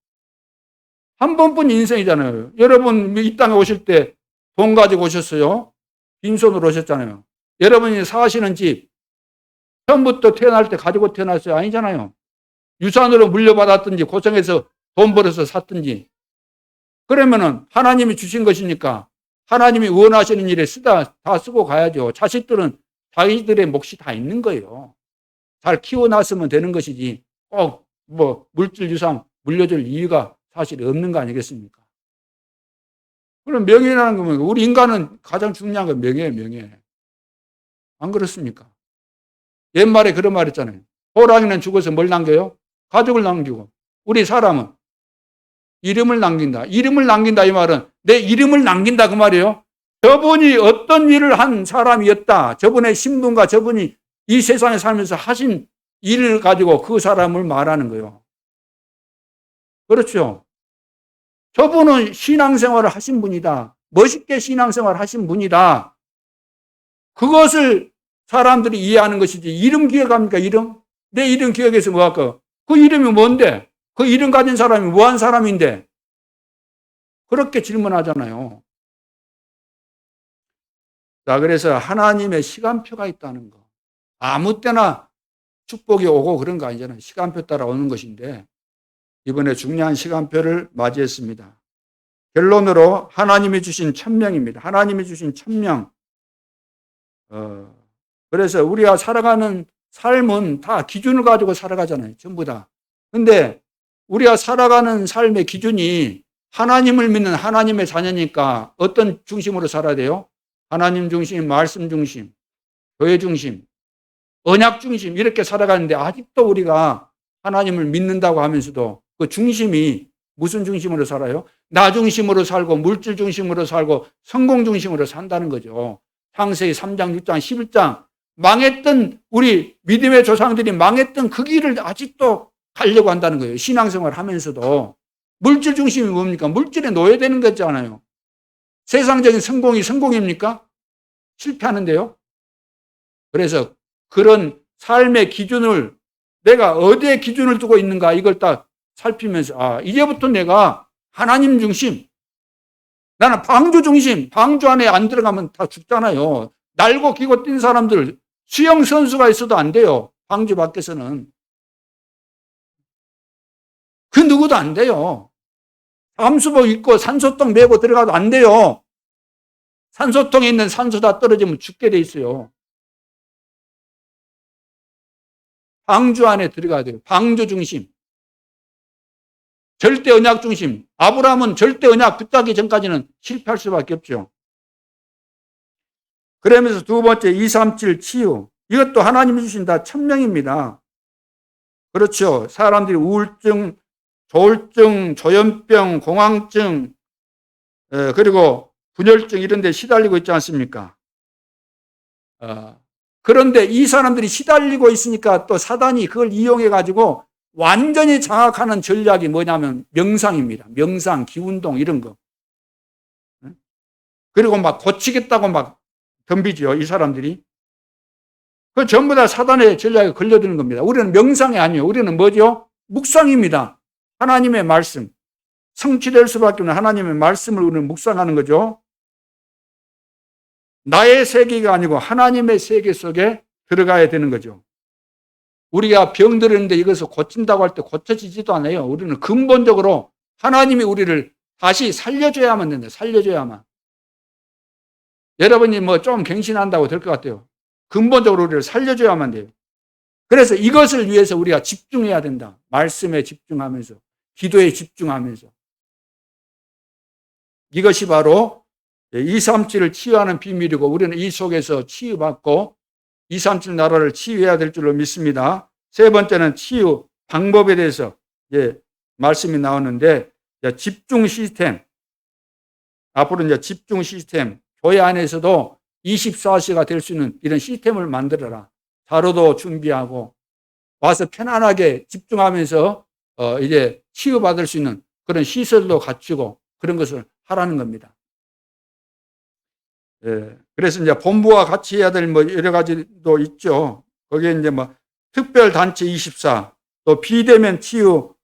Speaker 1: 한 번뿐 인생이잖아요. 여러분 이 땅에 오실 때 돈 가지고 오셨어요? 빈손으로 오셨잖아요. 여러분이 사시는 집 처음부터 태어날 때 가지고 태어났어요? 아니잖아요. 유산으로 물려받았든지 고생해서 돈 벌어서 샀든지. 그러면은 하나님이 주신 것이니까 하나님이 원하시는 일에 다 쓰고 가야죠. 자식들은 자기들의 몫이 다 있는 거예요. 잘 키워놨으면 되는 것이지 꼭 뭐 물질 유산 물려줄 이유가 사실 없는 거 아니겠습니까? 그럼 명예라는 거면 우리 인간은 가장 중요한 건 명예예요. 명예. 안 그렇습니까? 옛말에 그런 말 있잖아요. 호랑이는 죽어서 뭘 남겨요? 가족을 남기고. 우리 사람은 이름을 남긴다. 이름을 남긴다 이 말은 내 이름을 남긴다 그 말이에요. 저분이 어떤 일을 한 사람이었다. 저분의 신분과 저분이 이 세상에 살면서 하신 일을 가지고 그 사람을 말하는 거예요. 그렇죠. 저분은 신앙생활을 하신 분이다. 멋있게 신앙생활을 하신 분이다. 그것을 사람들이 이해하는 것이지. 이름 기억합니까? 이름? 내 이름 기억해서 뭐 할까? 그 이름이 뭔데? 그 이름 가진 사람이 뭐한 사람인데? 그렇게 질문하잖아요. 자, 그래서 하나님의 시간표가 있다는 거. 아무 때나 축복이 오고 그런 거 아니잖아요. 시간표 따라 오는 것인데 이번에 중요한 시간표를 맞이했습니다. 결론으로 하나님이 주신 천명입니다. 하나님이 주신 천명. 그래서 우리가 살아가는 삶은 다 기준을 가지고 살아가잖아요. 전부 다. 근데 우리가 살아가는 삶의 기준이 하나님을 믿는 하나님의 자녀니까 어떤 중심으로 살아야 돼요? 하나님 중심, 말씀 중심, 교회 중심, 언약 중심 이렇게 살아가는데 아직도 우리가 하나님을 믿는다고 하면서도 그 중심이 무슨 중심으로 살아요? 나 중심으로 살고 물질 중심으로 살고 성공 중심으로 산다는 거죠. 창세기 3장, 6장, 11장 망했던 우리 믿음의 조상들이 망했던 그 길을 아직도 가려고 한다는 거예요. 신앙생활 하면서도. 물질 중심이 뭡니까? 물질에 노예되는 거잖아요. 세상적인 성공이 성공입니까? 실패하는데요. 그래서 그런 삶의 기준을 내가 어디에 기준을 두고 있는가 이걸 딱 살피면서 이제부터 내가 하나님 중심, 나는 방주 중심, 방주 안에 안 들어가면 다 죽잖아요. 날고 기고 뛴 사람들 수영 선수가 있어도 안 돼요. 방주 밖에서는. 그 누구도 안 돼요. 잠수복 입고 산소통 메고 들어가도 안 돼요. 산소통에 있는 산소 다 떨어지면 죽게 돼 있어요. 방주 안에 들어가야 돼요. 방주 중심. 절대 언약 중심. 아브라함은 절대 언약 붙잡기 전까지는 실패할 수밖에 없죠. 그러면서 두 번째 237 치유. 이것도 하나님이 주신 다 천명입니다. 그렇죠. 사람들이 우울증, 조울증, 조현병, 공황증, 그리고 분열증 이런 데 시달리고 있지 않습니까? 그런데 이 사람들이 시달리고 있으니까 또 사단이 그걸 이용해 가지고 완전히 장악하는 전략이 뭐냐면 명상입니다. 명상, 기운동 이런 거. 그리고 막 고치겠다고 막 덤비죠. 이 사람들이. 그 전부 다 사단의 전략에 걸려드는 겁니다. 우리는 명상이 아니에요. 우리는 뭐죠? 묵상입니다. 하나님의 말씀. 성취될 수밖에 없는 하나님의 말씀을 우리는 묵상하는 거죠. 나의 세계가 아니고 하나님의 세계 속에 들어가야 되는 거죠. 우리가 병들었는데 이것을 고친다고 할 때 고쳐지지도 않아요. 우리는 근본적으로 하나님이 우리를 다시 살려줘야만 된다. 살려줘야만. 여러분이 뭐 좀 갱신한다고 될 것 같아요. 근본적으로 우리를 살려줘야만 돼요. 그래서 이것을 위해서 우리가 집중해야 된다. 말씀에 집중하면서, 기도에 집중하면서. 이것이 바로 237을 치유하는 비밀이고, 우리는 이 속에서 치유받고 237 나라를 치유해야 될 줄로 믿습니다. 세 번째는 치유 방법에 대해서 말씀이 나오는데, 집중 시스템. 앞으로 이제 집중 시스템, 교회 안에서도 24시가 될 수 있는 이런 시스템을 만들어라. 자료도 준비하고 와서 편안하게 집중하면서 이제 치유받을 수 있는 그런 시설도 갖추고 그런 것을 하라는 겁니다. 그래서 이제 본부와 같이 해야 될 뭐 여러 가지도 있죠. 거기에 이제 뭐 특별단체 24, 또 비대면 치유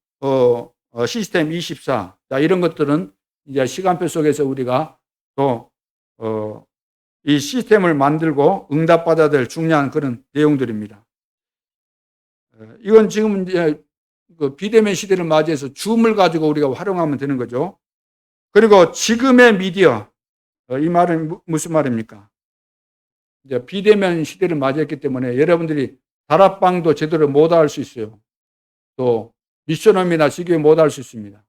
Speaker 1: 시스템 24, 이런 것들은 이제 시간표 속에서 우리가 또 이 시스템을 만들고 응답받아야 될 중요한 그런 내용들입니다. 이건 지금 이제 그 비대면 시대를 맞이해서 줌을 가지고 우리가 활용하면 되는 거죠. 그리고 지금의 미디어, 이 말은 무슨 말입니까? 이제 비대면 시대를 맞이했기 때문에 여러분들이 다락방도 제대로 못 할 수 있어요. 또 미션홈이나 지교에 못 할 수 있습니다.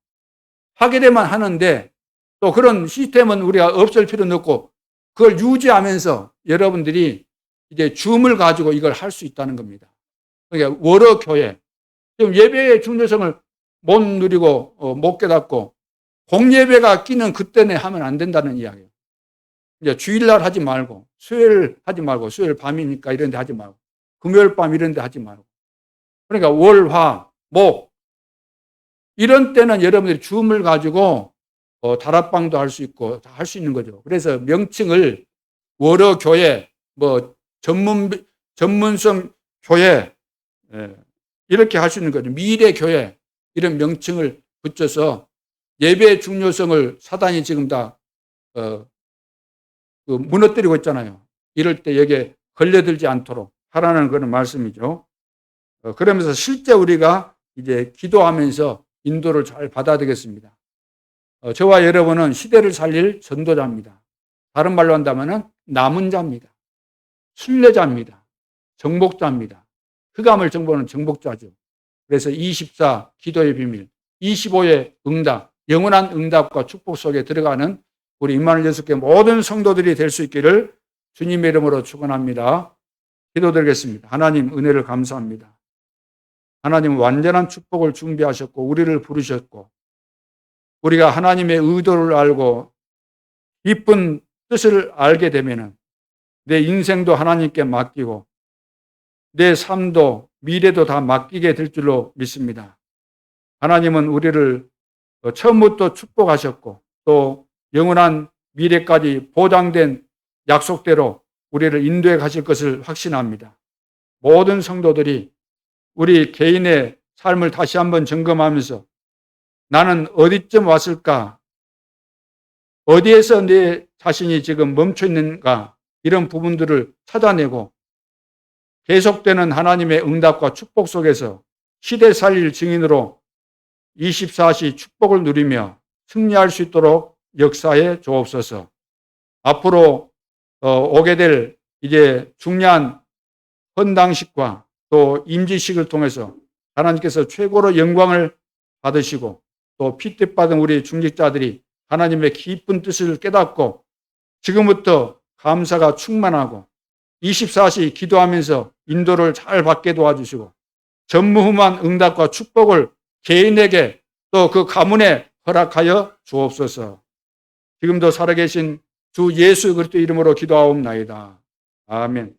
Speaker 1: 하게 되면 하는데 또 그런 시스템은 우리가 없앨 필요는 없고 그걸 유지하면서 여러분들이 이제 줌을 가지고 이걸 할 수 있다는 겁니다. 그러니까 월어 교회, 지금 예배의 중요성을 못 누리고 못 깨닫고 공예배가 끼는 그때는 하면 안 된다는 이야기예요. 이제 주일날 하지 말고 수요일 하지 말고 수요일 밤이니까 이런 데 하지 말고 금요일 밤 이런 데 하지 말고 그러니까 월, 화, 목 이런 때는 여러분들이 줌을 가지고 다락방도 할 수 있고 다 할 수 있는 거죠. 그래서 명칭을 월어 교회, 뭐 전문성 교회 이렇게 할 수 있는 거죠. 미래 교회 이런 명칭을 붙여서 예배의 중요성을 사단이 지금 다 무너뜨리고 있잖아요. 이럴 때 여기에 걸려들지 않도록 하라는 그런 말씀이죠. 그러면서 실제 우리가 이제 기도하면서 인도를 잘 받아야 되겠습니다. 저와 여러분은 시대를 살릴 전도자입니다. 다른 말로 한다면 남은 자입니다. 순례자입니다. 정복자입니다. 흑암을 정복하는 정복자죠. 그래서 24 기도의 비밀, 25의 응답, 영원한 응답과 축복 속에 들어가는 우리 임마누엘 예수께 모든 성도들이 될 수 있기를 주님의 이름으로 축원합니다. 기도드리겠습니다. 하나님 은혜를 감사합니다. 하나님은 완전한 축복을 준비하셨고 우리를 부르셨고 우리가 하나님의 의도를 알고 깊은 뜻을 알게 되면 내 인생도 하나님께 맡기고 내 삶도 미래도 다 맡기게 될 줄로 믿습니다. 하나님은 우리를 처음부터 축복하셨고 또 영원한 미래까지 보장된 약속대로 우리를 인도해 가실 것을 확신합니다. 모든 성도들이 우리 개인의 삶을 다시 한번 점검하면서 나는 어디쯤 왔을까? 어디에서 내 자신이 지금 멈춰 있는가? 이런 부분들을 찾아내고 계속되는 하나님의 응답과 축복 속에서 시대 살릴 증인으로 24시 축복을 누리며 승리할 수 있도록 역사에 주옵소서. 앞으로 오게 될 이제 중요한 헌당식과 또 임지식을 통해서 하나님께서 최고로 영광을 받으시고 또 핏뜻받은 우리 중직자들이 하나님의 깊은 뜻을 깨닫고 지금부터 감사가 충만하고 24시 기도하면서 인도를 잘 받게 도와주시고 전무후무한 응답과 축복을 개인에게 또 그 가문에 허락하여 주옵소서. 지금도 살아계신 주 예수 그리스도 이름으로 기도하옵나이다. 아멘.